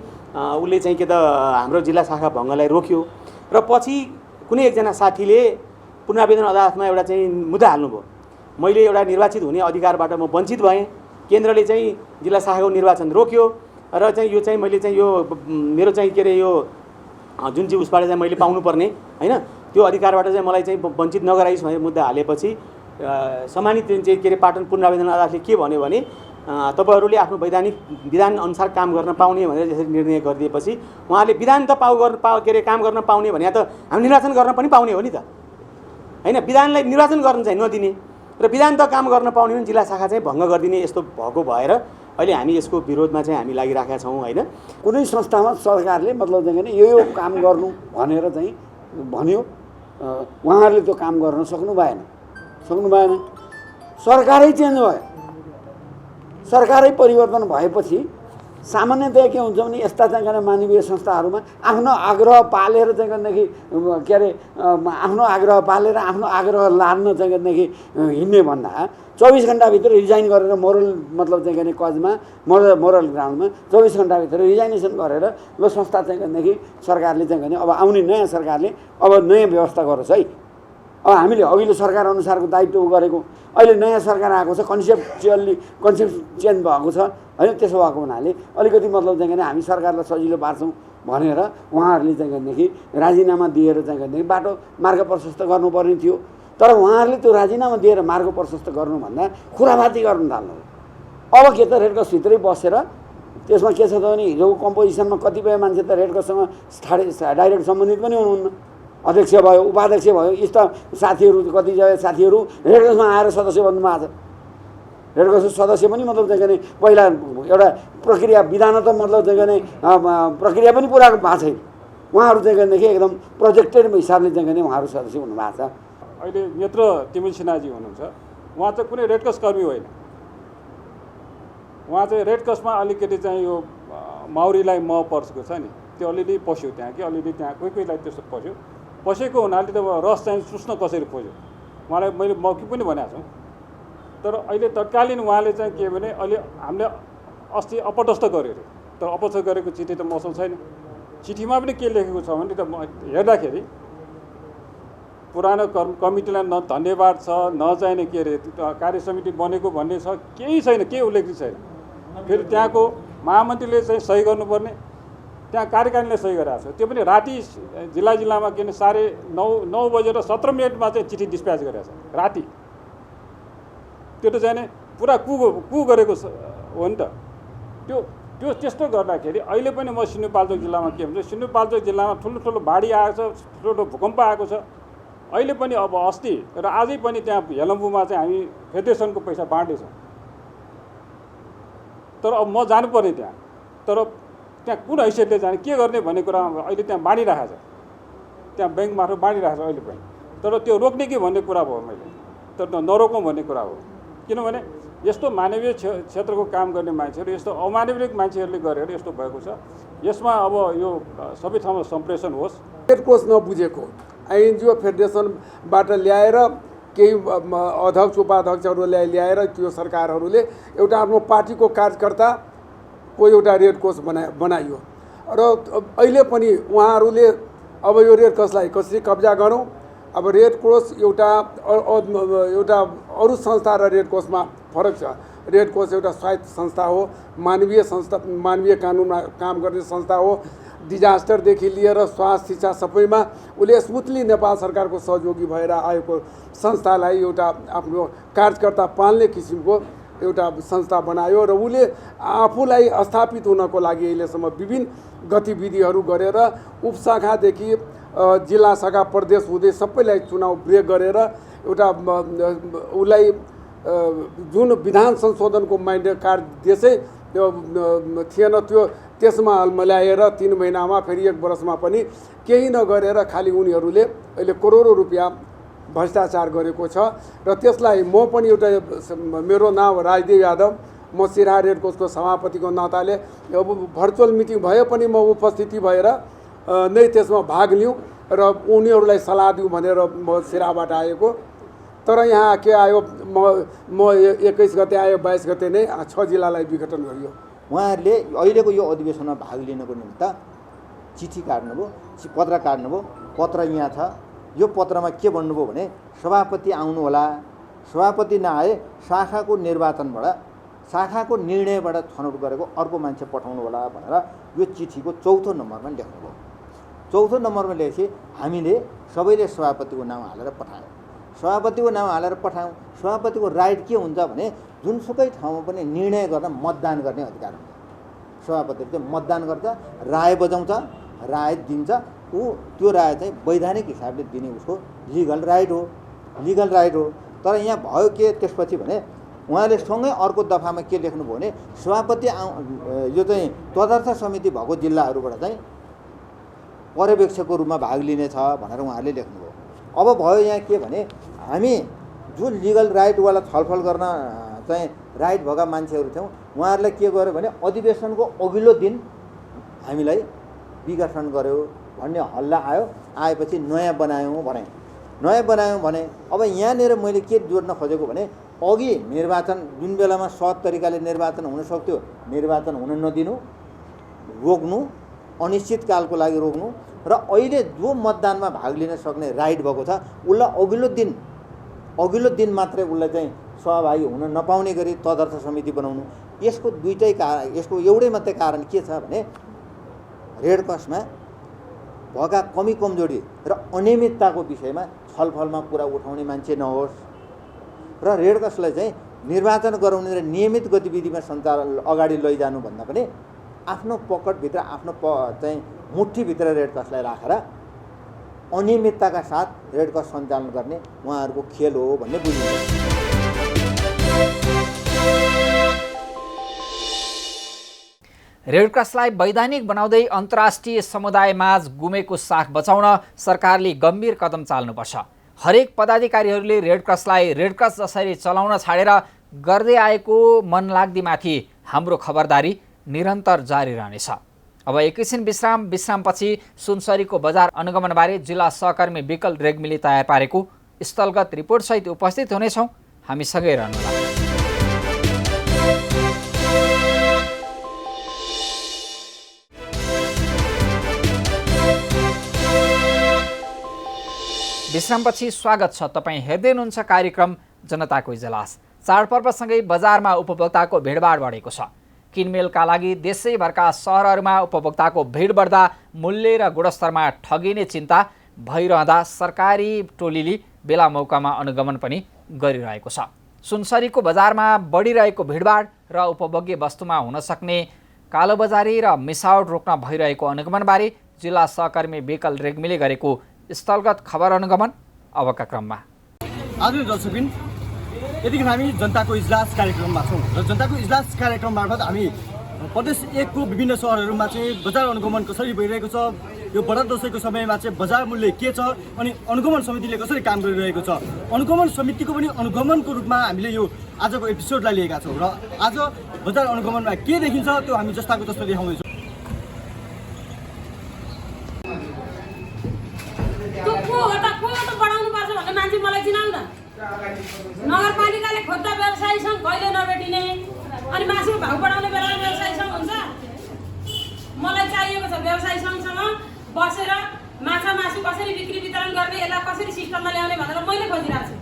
उसले चाहिँ के त हाम्रो जिल्ला शाखा भङ्गलाई रोक्यो। र पछि कुनै एकजना साथीले पुनरावेदन अदालतमा एउटा चाहिँ मुद्दा हाल्नुभयो, मैले एउटा निर्वाचित हुने अधिकारबाट म वञ्चित भएँ, केन्द्रले चाहिँ जिल्ला शाखाको निर्वाचन रोक्यो र चाहिँ यो चाहिँ मैले चाहिँ यो मेरो चाहिँ के अरे यो जुन चाहिँ उसबाट चाहिँ मैले पाउनुपर्ने होइन त्यो अधिकारबाट चाहिँ मलाई चाहिँ वञ्चित नगराइस् भनेर मुद्दा हालेपछि सम्मानित चाहिँ के अरे पाटन पुनरावेदन अदालतले के भन्यो भने तपाईँहरूले आफ्नो वैधानिक विधान अनुसार काम गर्न पाउने भनेर यसरी निर्णय गरिदिएपछि उहाँले विधान त के अरे काम गर्न पाउने भने त हामी निर्वाचन गर्न पनि पाउने हो नि त होइन। विधानलाई निर्वाचन गर्न चाहिँ नदिने र विधान त काम गर्न पाउने भने जिल्ला शाखा चाहिँ भङ्ग गरिदिने यस्तो भएको भएर अहिले हामी यसको विरोधमा चाहिँ हामी लागिरहेका छौँ होइन। कुनै संस्थामा सरकारले मतलब चाहिँ यो काम गर्नु भनेर चाहिँ भन्यो, उहाँहरूले त्यो काम गर्न सक्नु भएन। सरकारै चेन्ज भयो, सरकारै परिवर्तन भएपछि सामान्यतया के हुन्छ भने यस्ता चाहिँ मानवीय संस्थाहरूमा आफ्नो आग्रह पालेर चाहिँ गर्दाखेरि के अरे आफ्नो आग्रह पालेर आफ्नो आग्रह लाड्न चाहिँ गर्दाखेरि हिँड्ने भन्दा 24 घन्टाभित्र रिजाइन गरेर मोरल मतलब चाहिँ गर्ने कजमा मोरल ग्राउन्डमा 24 घन्टाभित्र रिजाइनेसन गरेर यो संस्था चाहिँ गर्दाखेरि सरकारले चाहिँ गर्ने अब आउने नयाँ सरकारले अब नयाँ व्यवस्था गरोस् है। अब हामीले अघिल्लो सरकार अनुसारको दायित्व गरेको, अहिले नयाँ सरकार आएको छ, कन्सेप्ट चेन्ज भएको छ होइन। त्यसो भएको हुनाले अलिकति मतलब चाहिँ गर्ने हामी सरकारलाई सजिलो पार्छौँ भनेर उहाँहरूले चाहिँ भनेदेखि राजीनामा दिएर चाहिँ भनेदेखि बाटो मार्ग प्रशस्त गर्नुपर्ने थियो। तर उहाँहरूले त्यो राजीनामा दिएर मार्ग प्रशस्त गर्नुभन्दा खुराफाती गर्नु थाल्नु। अब के त रेडक्रसभित्रै बसेर त्यसमा के छ त भने हिजोको कम्पोजिसनमा कतिपय मान्छे त रेडक्रससँग डाइरेक्ट सम्बन्धित पनि हुनुहुन्न, अध्यक्ष भयो, उपाध्यक्ष भयो, यस्ता साथीहरू कतिजना साथीहरू रेडक्रसमा आएर सदस्य बन्नुभएको छ। रेडक्रसको सदस्य पनि मतलब चाहिँ भने पहिला एउटा प्रक्रिया विधान त मतलब चाहिँ भने प्रक्रिया पनि पुरा भएको छैन। उहाँहरू चाहिँ भनेदेखि एकदम प्रोजेक्टेड हिसाबले चाहिँ भने उहाँहरू सदस्य हुनुभएको छ। अहिले नेत्र तिमिल सिन्हाजी हुनुहुन्छ, उहाँ चाहिँ कुनै रेडक्रस कर्मी होइन। उहाँ चाहिँ रेडक्रसमा अलिकति चाहिँ यो माउरीलाई म पर्सको छ नि त्यो अलिअलि पस्यो त्यहाँ कि अलिअलि त्यहाँ कोहीलाई त्यस्तो पसेको हुनाले त रस चाहिँ चुस्न कसरी खोज्यो उहाँलाई मैले मौखिक पनि भनेको छु। तर अहिले तत्कालीन उहाँले चाहिँ के भने अहिले हामीले अस्ति अपदस्थ गर्यो अरे, तर अपदस्थ गरेको चिठी त मसँग छैन। चिठीमा पनि के लेखेको छ भने त हेर्दाखेरि पुरानो कमिटीलाई न धन्यवाद छ न चाहिने के अरे कार्य समिति बनेको भन्ने छ, केही छैन, केही उल्लेखित छैन। फेरि त्यहाँको महामन्त्रीले चाहिँ सही गर्नुपर्ने त्यहाँ कार्यकारिणीले सही गराएको छ, त्यो पनि राति जिल्लामा के भने 9:30 बजेर 17 मिनटमा चाहिँ चिठी डिस्प्याच गरेको छ राति। त्यो त चाहिँ पुरा कु गरेको हो नि त। त्यो त्यस्तो गर्दाखेरि अहिले पनि म सिन्धुपाल्चोक जिल्लामा के भन्छ, सिन्धुपाल्चोक जिल्लामा ठुलो बाढी आएको छ, ठुलो भूकम्प आएको छ। अहिले पनि अब अस्ति र आजै पनि त्यहाँ हेलम्बुमा चाहिँ हामी फेडरेसनको पैसा बाँड्दैछौँ। तर अब म जानुपर्ने त्यहाँ, तर त्यहाँ कुन हैसियतले जाने के गर्ने भन्ने कुरा अहिले त्यहाँ बाँडिरहेको छ, त्यहाँ ब्याङ्क मार्फत बाँडिरहेको छ अहिले पनि। तर त्यो रोक्ने के भन्ने कुरा भयो मैले, तर नरोकौँ भन्ने कुरा हो। किनभने यस्तो मानवीय क्षेत्रको काम गर्ने मान्छेहरू यस्तो अमानवीय मान्छेहरूले गरेर यस्तो भएको छ। यसमा अब यो सबै ठाउँमा सम्प्रेषण होस्। रेड क्रस नबुझेको आइएनजिओ फेडरेसनबाट ल्याएर केही अध्यक्ष उपाध्यक्षहरूलाई ल्याएर त्यो सरकारहरूले एउटा आफ्नो पार्टीको कार्यकर्ताको एउटा रेड क्रस बनाइयो र अहिले पनि उहाँहरूले अब यो रेड क्रसलाई कसरी कब्जा गरौँ। अब रेड क्रस एउटा अरू संस्था र रेड क्रसमा फरक छ। रेड क्रस एउटा स्वायत्त संस्था हो, मानवीय संस्था, मानवीय कानुनमा काम गर्ने संस्था हो। डिजास्टरदेखि लिएर स्वास्थ्य शिक्षा सबैमा उसले स्मुथली नेपाल सरकारको सहयोगी भएर आएको संस्थालाई एउटा आफ्नो कार्यकर्ता पाल्ने किसिमको एउटा संस्था बनायो र उसले आफूलाई स्थापित हुनको लागि अहिलेसम्म विभिन्न गतिविधिहरू गरेर उपशाखादेखि जिल्ला शाखा प्रदेश हुँदै सबैलाई चुनाव ब्रेक गरेर एउटा उसलाई जुन विधान संशोधनको माइन्ड कार्ड त्यसै थिएन त्यो त्यसमा अल्मल्याएर 3 महिनामा फेरि 1 वर्षमा पनि केही नगरेर खालि उनीहरूले अहिले करोडौँ रुपियाँ भ्रष्टाचार गरेको छ। र त्यसलाई म पनि एउटा मेरो नाम राजदेव यादव, म सिराहा रेड क्रसको सभापतिको नाताले अब भर्चुअल मिटिङ भए पनि म उपस्थिति भएर नै त्यसमा भाग लिउँ र उनीहरूलाई सल्लाह दिउँ भनेर म सिराहाबाट आएको। तर यहाँ के आयो, म 21 गते आयो, 22 गते नै 6 जिल्लालाई विघटन गरियो। उहाँहरूले अहिलेको यो अधिवेशनमा भाग लिनको निमित्त चिठी काट्नुभयो, पत्र काट्नुभयो। पत्र यहाँ छ। यो पत्रमा के भन्नुभयो भने सभापति आउनु होला, सभापति नआए शाखाको शाखाको निर्णयबाट छनौट गरेको अर्को मान्छे पठाउनु होला भनेर यो चिठीको 4औं नम्बरमा लेख्नुभयो। 4औं नम्बरमा लेखेपछि हामीले सबैले सभापतिको नाम हालेर पठायौँ। सभापतिको नाम हालेर पठायौँ। सभापतिको राइट के हुन्छ भने जुनसुकै ठाउँमा पनि निर्णय गर्न मतदान गर्ने अधिकार हुन्छ। सभापतिले चाहिँ मतदान गर्छ, राय बजाउँछ, राय दिन्छ। त्यो राय चाहिँ वैधानिक हिसाबले दिने उसको लिगल राइट हो। तर यहाँ भयो के त्यसपछि भने उहाँले सँगै अर्को दफामा के लेख्नुभयो भने सभापति यो चाहिँ तदर्थ समिति भएको जिल्लाहरूबाट चाहिँ पर्यवेक्षकको रूपमा भाग लिनेछ भनेर उहाँले लेख्नुभयो। अब भयो यहाँ के भने हामी जुन लिगल राइटवाला छलफल गर्न चाहिँ राइट भएका मान्छेहरू थियौँ, उहाँहरूलाई के गर्यो भने अधिवेशनको अघिल्लो दिन हामीलाई विघटन गर्यो भन्ने हल्ला आयो। आएपछि नयाँ बनायौँ भने अब यहाँनिर मैले के जोड्न खोजेको भने अघि निर्वाचन जुन बेलामा सहज तरिकाले निर्वाचन हुन सक्थ्यो, निर्वाचन हुन नदिनु, रोक्नु, अनिश्चितकालको लागि रोक्नु र अहिले जो मतदानमा भाग लिन सक्ने राइट भएको छ उसलाई अघिल्लो दिन मात्रै उसलाई चाहिँ सहभागी हुन नपाउने गरी तदर्थ समिति बनाउनु। यसको दुईटै कारण, यसको एउटै मात्रै कारण के छ भने रेड क्रसमा भएका कमी कमजोरी र अनियमितताको विषयमा छलफलमा कुरा उठाउने मान्छे नहोस् र रेड क्रसलाई चाहिँ निर्वाचन गराउने र नियमित गतिविधिमा सञ्चालन अगाडि लैजानु भन्दा पनि आफ्नो पकेटभित्र आफ्नो चाहिँ मुठीभित्र रेड क्रसलाई राखेर अनियमितताका साथ रेड क्रस सञ्चालन गर्ने उहाँहरूको खेल हो भन्ने बुझिन्छ। रेड क्रसलाई वैधानिक बनाउँदै अन्तर्राष्ट्रिय समुदायमाझ गुमेको साख बचाउन सरकारले गम्भीर कदम चाल्नुपर्छ। हरेक पदाधिकारीहरूले रेड क्रसलाई रेड क्रस जसरी चलाउन छाडेर गर्दै आएको मनलाग्दीमाथि हाम्रो खबरदारी निरन्तर जारी रहनेछ। अब एकैछिन विश्रामपछि सुनसरीको बजार अनुगमनबारे जिल्ला सहकर्मी विकल रेग्मीले तयार पारेको स्थलगत रिपोर्टसहित उपस्थित हुनेछौँ। हामी सँगै रहनुहोला। विश्रामपछि स्वागत छ। तपाईँ हेर्दै हुनुहुन्छ कार्यक्रम जनताको इजलास। चाडपर्वसँगै बजारमा उपभोक्ताको भिडभाड बढेको छ। किनमेलका लागि देशैभरका सहरहरूमा उपभोक्ताको भिड बढ्दा मूल्य र गुणस्तरमा ठगिने चिन्ता भइरहँदा सरकारी टोलीले बेला मौकामा अनुगमन पनि गरिरहेको छ। सुनसरीको बजारमा बढिरहेको भिडभाड र उपभोग्य वस्तुमा हुन सक्ने कालोबजारी र मिसावट रोक्न भइरहेको अनुगमनबारे जिल्ला सहकर्मी विकल रेग्मीले गरेको स्थलगत खबर अनुगमन अबका क्रममा। आदरणीय दर्शकबिन, यतिखेर हामी जनताको इजलास कार्यक्रममा छौँ र जनताको इजलास कार्यक्रम मार्फत हामी प्रदेश 1 को विभिन्न सहरहरूमा चाहिँ बजार अनुगमन कसरी भइरहेको छ, यो बडा दसैँको समयमा चाहिँ बजार मूल्य के छ अनि अनुगमन समितिले कसरी काम गरिरहेको छ, अनुगमन समितिको पनि अनुगमनको रूपमा हामीले यो आजको एपिसोडलाई लिएका छौँ र आज बजार अनुगमनमा के देखिन्छ त्यो हामी जस्ताको जस्तो देखाउँदैछौँ। मलाई चिनाउ न, नगरपालिकाले खोज्दा व्यवसायीसँग कहिले नभेटिने अनि मासुको भाउ बढाउने बेलामा व्यवसायीसँग हुन्छ। मलाई चाहिएको छ व्यवसायी सङ्घसँग बसेर माछा मासु कसरी बिक्री वितरण गर्ने, यसलाई कसरी सिस्टममा ल्याउने भनेर मैले खोजिरहेको छु,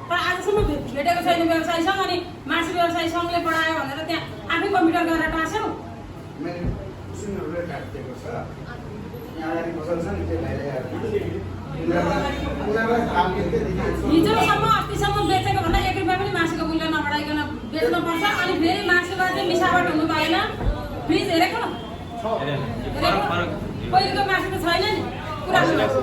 तर आजसम्म भेटेको छैन व्यवसायीसँग। अनि मासु व्यवसायी सङ्घले बढायो भनेर त्यहाँ आफै कम्प्युटर गरेर टाँस्यौ। हिजोसम्म अस्तिसम्म बेचेको भन्दा 1 रुपियाँ पनि मासुको मूल्य नबढाइकन बेच्नुपर्छ। अनि फेरि मासुमा चाहिँ मिसावट हुनु भएन। फ्रिज हेरेको पहिलेको मासु त छैन नि, पुरानो मासु।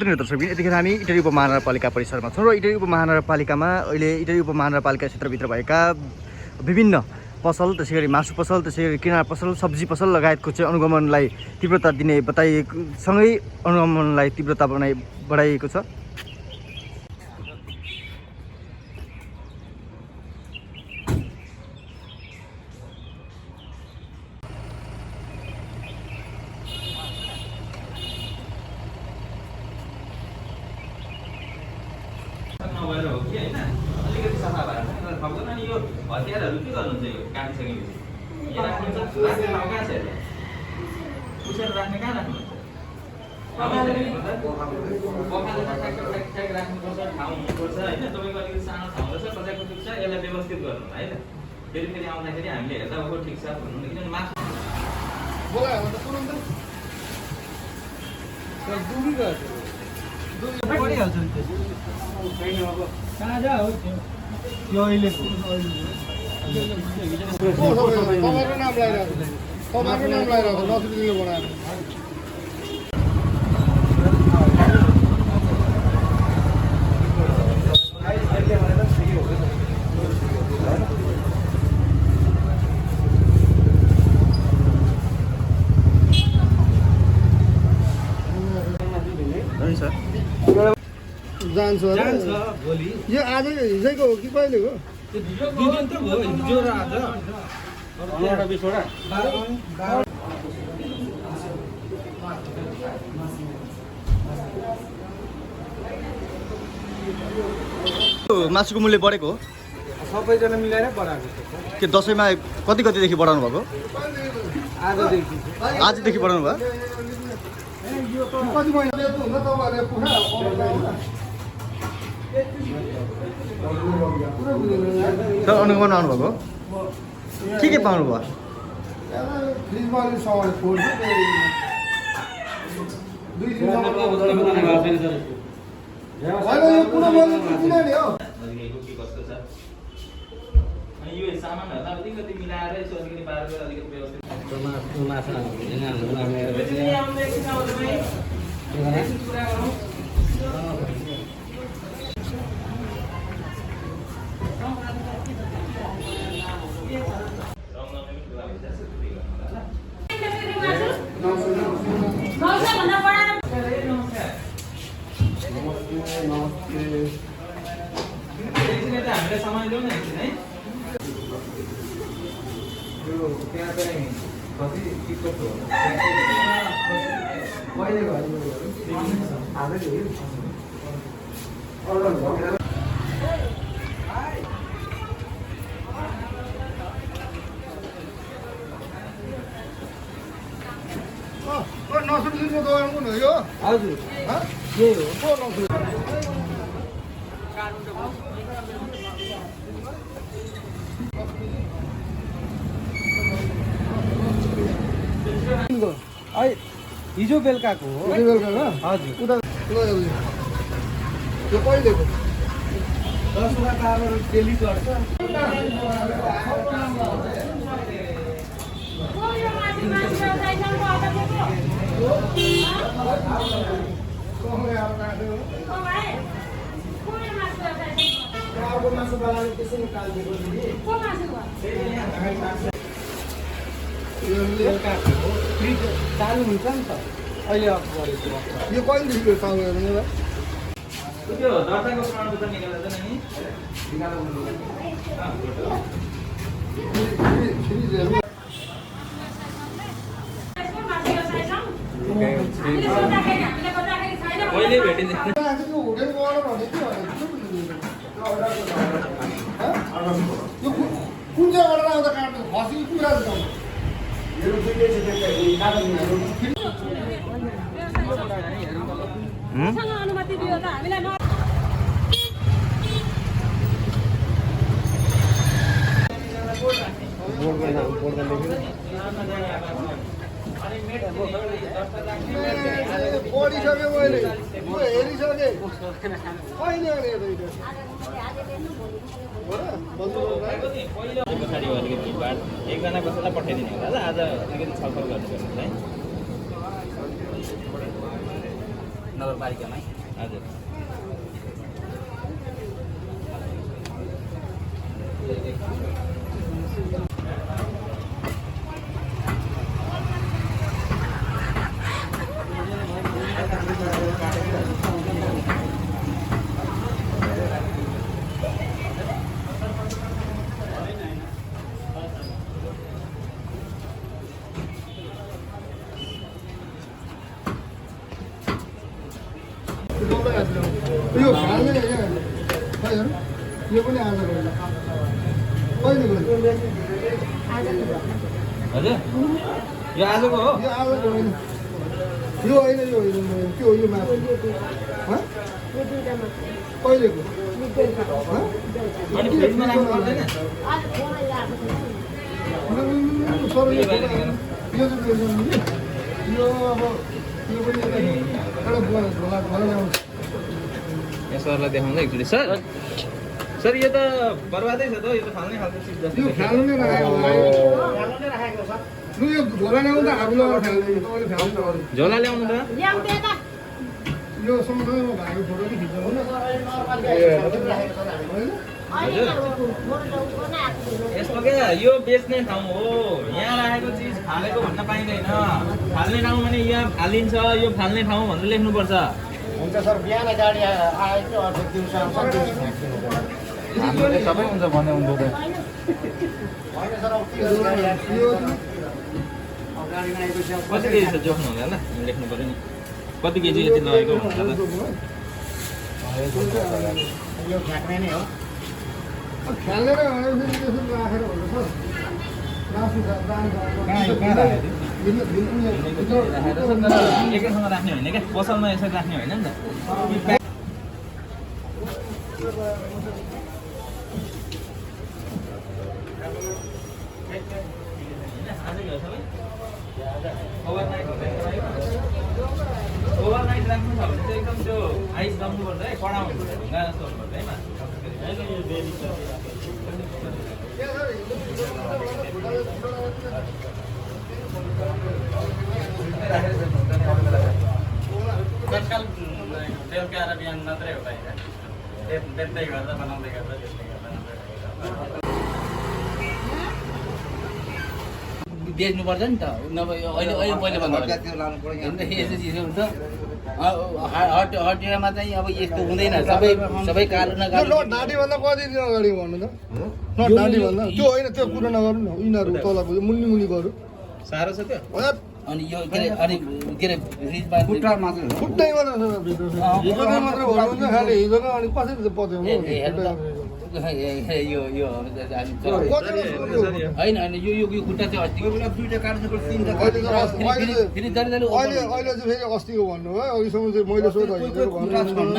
दर्शक यतिखेर हामी इटरी उपमहानगरपालिका परिसरमा छौँ र इटरी उपमहानगरपालिकामा अहिले इटरी उपमहानगरपालिका क्षेत्रभित्र भएका विभिन्न पसल, त्यसै गरी मासु पसल, त्यसै गरी किराना पसल, सब्जी पसल लगायतको चाहिँ अनुगमनलाई तीव्रता दिने बताइएको सँगै अनुगमनलाई तीव्रता बढाइएको छ। नभएर हो कि होइन, अलिकति सफा भएर सक्दैन। अनि यो हतियारहरू के गर्नुहुन्छ? यो काटिसकेपछि यहाँ राख्नुहुन्छ, राख्ने ठाउँ कहाँ छ? पुछेर राख्ने कहाँ राख्नुहुन्छ? पखालेर ठ्याक राख्नुपर्छ, ठाउँ हुनुपर्छ होइन। तपाईँको अलिकति सानो ठाउँ रहेछ, कताको ठिक छ, यसलाई व्यवस्थित गर्नु होइन। फेरि आउँदाखेरि हामीले हेर्दा अब ठिक छ भन्नु, किनभने मासु पढिहाल्छ नि कहाँ जा हो त्यो अहिलेको तपाईँको नाम लगाइरहेको नसुनिदिनु बनाएर जान्छ भोलि। यो आज हिजोको हो कि कहिलेको? 2 दिन त भयो, हिजो र आज 15-20 मासुको मूल्य बढेको हो, सबैजना मिलाएर बढाएको के दसैँमा कतिदेखि बढाउनु भएको? आजदेखि बढाउनु भयो। कति महिना हुन तपाईँहरूले सर अनुगमन आउनुभएको के पाउनु भयो? फ्रिजमा अलिक सामान छोड्छु, 2 दिनसम्म होइन। यो पुनः मैले किन नि हो के कस्तो छ अनि यो सामानहरु अलिकति मिलाएर यसो अलिकति पारेर अलिकति व्यवस्थित हामीले सामान ल्याउन एकछिन है यो त्यहाँ चाहिँ कति टिकट हो कहिले भयो आजै हो नसुनिदिनु दोकान कुन हो यो? हजुर के हो को नसुनि हिजो बेलुकाको हो हजुर यो कहिलेको 10 वटा तारहरू डेली चढ्छ चालु हुन्छ नि त अहिले अब गरेको यो कहिलेदेखि चालु गर्ने होला त्यो दर्ताको प्रमाणपत्र निकालेर चाहिँ नि पहिले भेटिन्छ कुन चाहिँ अर्डर आउँदा काट्नु खसी पुरा अनुमति दियो त हामीलाई पढिसकेँ मैले म हेरिसकेँ कहिले पछाडि अलिकति भिडभाड एकजना कसैलाई पठाइदिने होला आज अलिकति छलफल गर्नुपर्छ है नगरपालिकामै हजुर यो फाल्ने यो पनि आज कहिले हजुर यो आजको हो यो आजको होइन यो होइन यो होइन के हो यो मासु कहिलेको अनि फ्रिजमा राख्नु पर्दैन यो अब यो पनि एउटा झोला ल्याउँछ यहाँ सरलाई देखाउँदा एकचोटि सर सर यो त बर्बादै छ त यो त फाल्ने खालको चिज जस्तो यो फाल्नु नै राखेको छ लु यो झोला ल्याउँदा आगो लगाएर फाल्ने तपाईँले फाल्नु त झोला ल्याउनु त यो सँगसँगै भएको फोटो पनि खिच्नु यसमा क्या यो बेच्ने ठाउँ हो यहाँ राखेको चिज फालेको भन्न पाइँदैन फाल्ने ठाउँ भने यहाँ फालिन्छ यो फाल्ने ठाउँ भनेर लेख्नुपर्छ हुन्छ सर बिहान गाडी आयो अथवा दिउँसो आउँछ सबै हुन्छ भने हुन्छ त होइन सर अब गाडीमा आएपछि कति केजी छ जोख्नु होला ल लेख्नु पऱ्यो नि कति केजी यति लगेको हुन्छ यो फ्याक्ने नै हो खेलेर भनेपछि त्यसो राखेर भन्नु एकैसँग राख्ने होइन क्या पसलमा यसरी राख्ने होइन नि त ओभरनाइट राख्नु छ भने चाहिँ एकदम त्यो आइस जम्नुपर्छ है कडा हुनुपर्छ ढुङ्गा जस्तो हुनुपर्छ है तत्काल बेलुका आएर बिहान मात्रै हो बाहिर बेच्दै गर्दा बनाउँदै गर्दा बेच्दै गर्दा बेच्नुपर्छ नि त नभए अहिले अहिले पहिले भन्दा हुन्छ हटियामा चाहिँ अब यस्तो हुँदैन सबै कालो न ढाँटीभन्दा कति दिन अगाडि भन्नु त ढाँटीभन्दा त्यो होइन त्यो कुरो नगर्नु न यिनीहरू तलको मुनि मुनि गरौँ साह्रो छ त्यो अनि यो के अरे फ्रिजमा खुट्टा मात्रै खुट्टै मात्रै हिजो मात्रै भन्नुहुन्छ खालि हिजोको अनि कसरी पत्याउनु यो होइन होइन यो खुट्टा चाहिँ अस्तिको बेला दुईवटा काट्नुपर्छ तिनवटा फेरि अहिले चाहिँ फेरि अस्तिको भन्नुभयो अघिसम्म चाहिँ मैले सोध्दा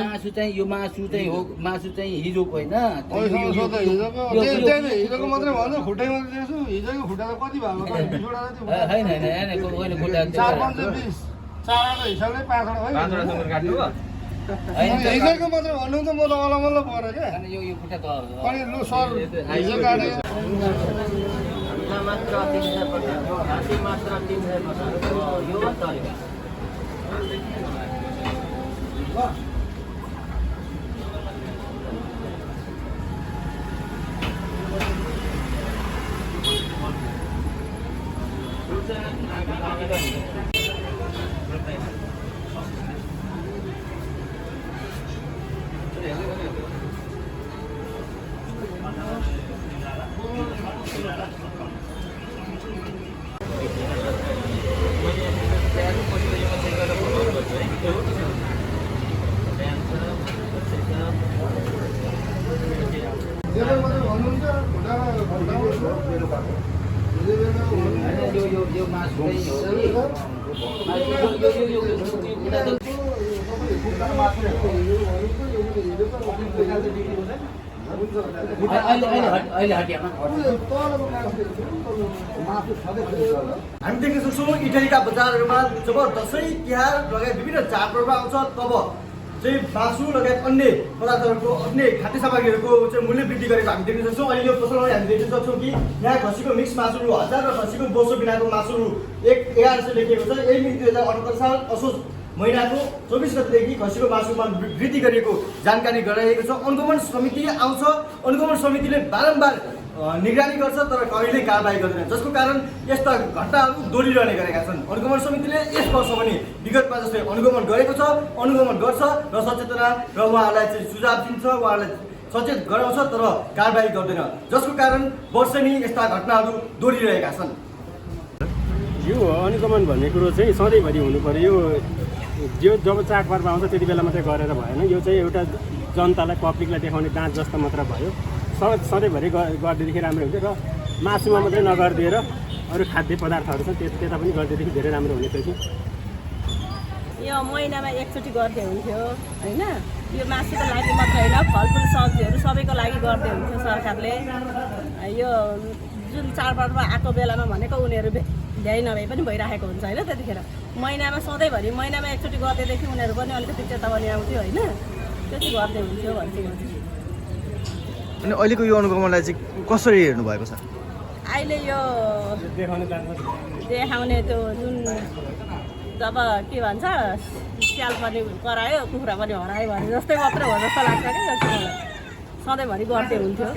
मासु चाहिँ यो मासु चाहिँ हो मासु चाहिँ हिजोको होइन हिजोको मात्रै भन्नु खुट्टै मात्रै दिएछु हिजोको खुट्टा त कति भएको होइन होइन खुट्टा 4-5-20 चाराको हिसाबले 5वटा काट्नु हिजोको मात्रै भन्नु त म त अलमल्ल परेँ क्या यो खुट्टा त अनि लु सर हिजो काटेको मात्र 350 घाँसी मात्र 350 यो तरिका यो मासु अहिले हटियामा हामी देख्न सक्छौँ इटलीका बजारहरूमा जब दसैँ तिहार लगायत विभिन्न चाडपर्व आउँछ तब चाहिँ मासु लगायत अन्य पदार्थहरूको अन्य खाद्य सामग्रीहरूको चाहिँ मूल्य वृद्धि गरेको हामी देख्न सक्छौँ। अहिले यो पसलमा हामी देख्न सक्छौँ कि यहाँ खसीको मिक्स मासु रु 1000 र खसीको बोसो बिनाको मासु रु 1100 लेखिएको छ। यही मिति 2078 साल असोज महिनाको 24 गतेदेखि खसीको मासुमा वृद्धि गरिएको जानकारी गराइएको छ। अनुगमन समिति आउँछ, अनुगमन समितिले बारम्बार निगरानी गर्छ तर कहिले कारबाही गर्दैन, जसको कारण यस्ता घटनाहरू दोहोरिरहने गरेका छन्। अनुगमन समितिले यस वर्ष पनि विगतमा जस्तै अनुगमन गरेको छ, अनुगमन गर्छ र सचेतना र उहाँहरूलाई चाहिँ सुझाव दिन्छ, उहाँहरूलाई सचेत गराउँछ तर कारबाही गर्दैन, जसको कारण वर्षेनी यस्ता घटनाहरू दोहोरिरहेका छन्। यो अनुगमन भन्ने कुरो चाहिँ सधैँभरि हुनु पर्यो। यो जब चाडपर्व आउँछ त्यति बेला मात्रै गरेर भएन। यो चाहिँ एउटा जनतालाई पब्लिकलाई देखाउने दाँत जस्तो मात्र भयो। सधैँभरि गरिदिएदेखि राम्रो हुन्छ र मासुमा मात्रै नगरिदिएर अरू खाद्य पदार्थहरू छ त्यता पनि गरिदिएदेखि धेरै राम्रो हुने थियो कि यो महिनामा एकचोटि गर्दै हुन्थ्यो होइन। यो मासुको लागि मात्र होइन, फलफुल सब्जीहरू सबैको लागि गर्दै हुन्थ्यो सरकारले। यो जुन चाडपर्व आएको बेलामा भनेको उनीहरू भ्याइ नभए पनि भइराखेको हुन्छ होइन। त्यतिखेर महिनामा सधैँभरि महिनामा एकचोटि गर्दैदेखि उनीहरू पनि अलिकति चेतावनी आउँथ्यो होइन, त्यति गर्दै हुन्थ्यो भन्छु म चाहिँ। अनि अहिलेको यो अनुगमनलाई चाहिँ कसरी हेर्नु भएको छ? अहिले यो देखाउने त्यो जुन जब के भन्छ स्याल पनि करायो कुखुरा पनि हरायो भने जस्तै मात्रै हो जस्तो लाग्छ क्या। सधैँभरि गर्दै हुन्थ्यो।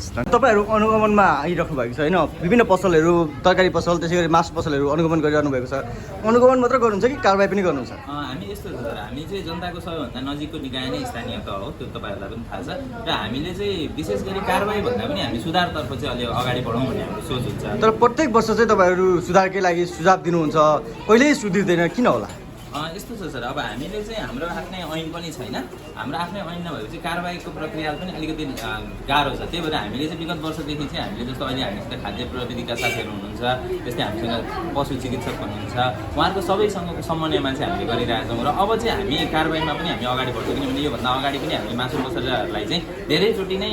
तपाईँहरू अनुगमनमा आइराख्नु भएको छ होइन? विभिन्न पसलहरू, तरकारी पसल, त्यसै गरी मासु पसलहरू अनुगमन गरिरहनु भएको छ। अनुगमन मात्र गर्नुहुन्छ कि कारबाही पनि गर्नुहुन्छ? हामी यस्तो छ सर, हामी चाहिँ जनताको सबैभन्दा नजिकको निकाय नै स्थानीय तह हो, त्यो तपाईँहरूलाई पनि थाहा छ। र हामीले चाहिँ विशेष गरी कारबाही भन्दा पनि हामी सुधारतर्फ चाहिँ अलि अगाडि बढौँ भन्ने हाम्रो सोच हुन्छ। तर प्रत्येक वर्ष चाहिँ तपाईँहरू सुधारकै लागि सुझाव दिनुहुन्छ, कहिल्यै सुधिर्दैन, किन होला? यस्तो छ सर, अब हामीले चाहिँ हाम्रो आफ्नै ऐन पनि छैन। हाम्रो आफ्नै ऐन नभएपछि कारबाहीको प्रक्रिया पनि अलिकति गाह्रो छ। त्यही भएर हामीले चाहिँ विगत वर्षदेखि चाहिँ हामीले जस्तो अहिले हामीसित खाद्य प्रविधिका साथीहरू हुनुहुन्छ, त्यस्तै हामीसँग पशु चिकित्सक हुनुहुन्छ, उहाँहरूको सबैसँगको समन्वयमा चाहिँ हामीले गरिरहेछौँ। र अब चाहिँ हामी कारबाहीमा पनि हामी अगाडि बढ्छौँ, किनभने योभन्दा अगाडि पनि हामीले मासु पसलहरूलाई चाहिँ धेरैचोटि नै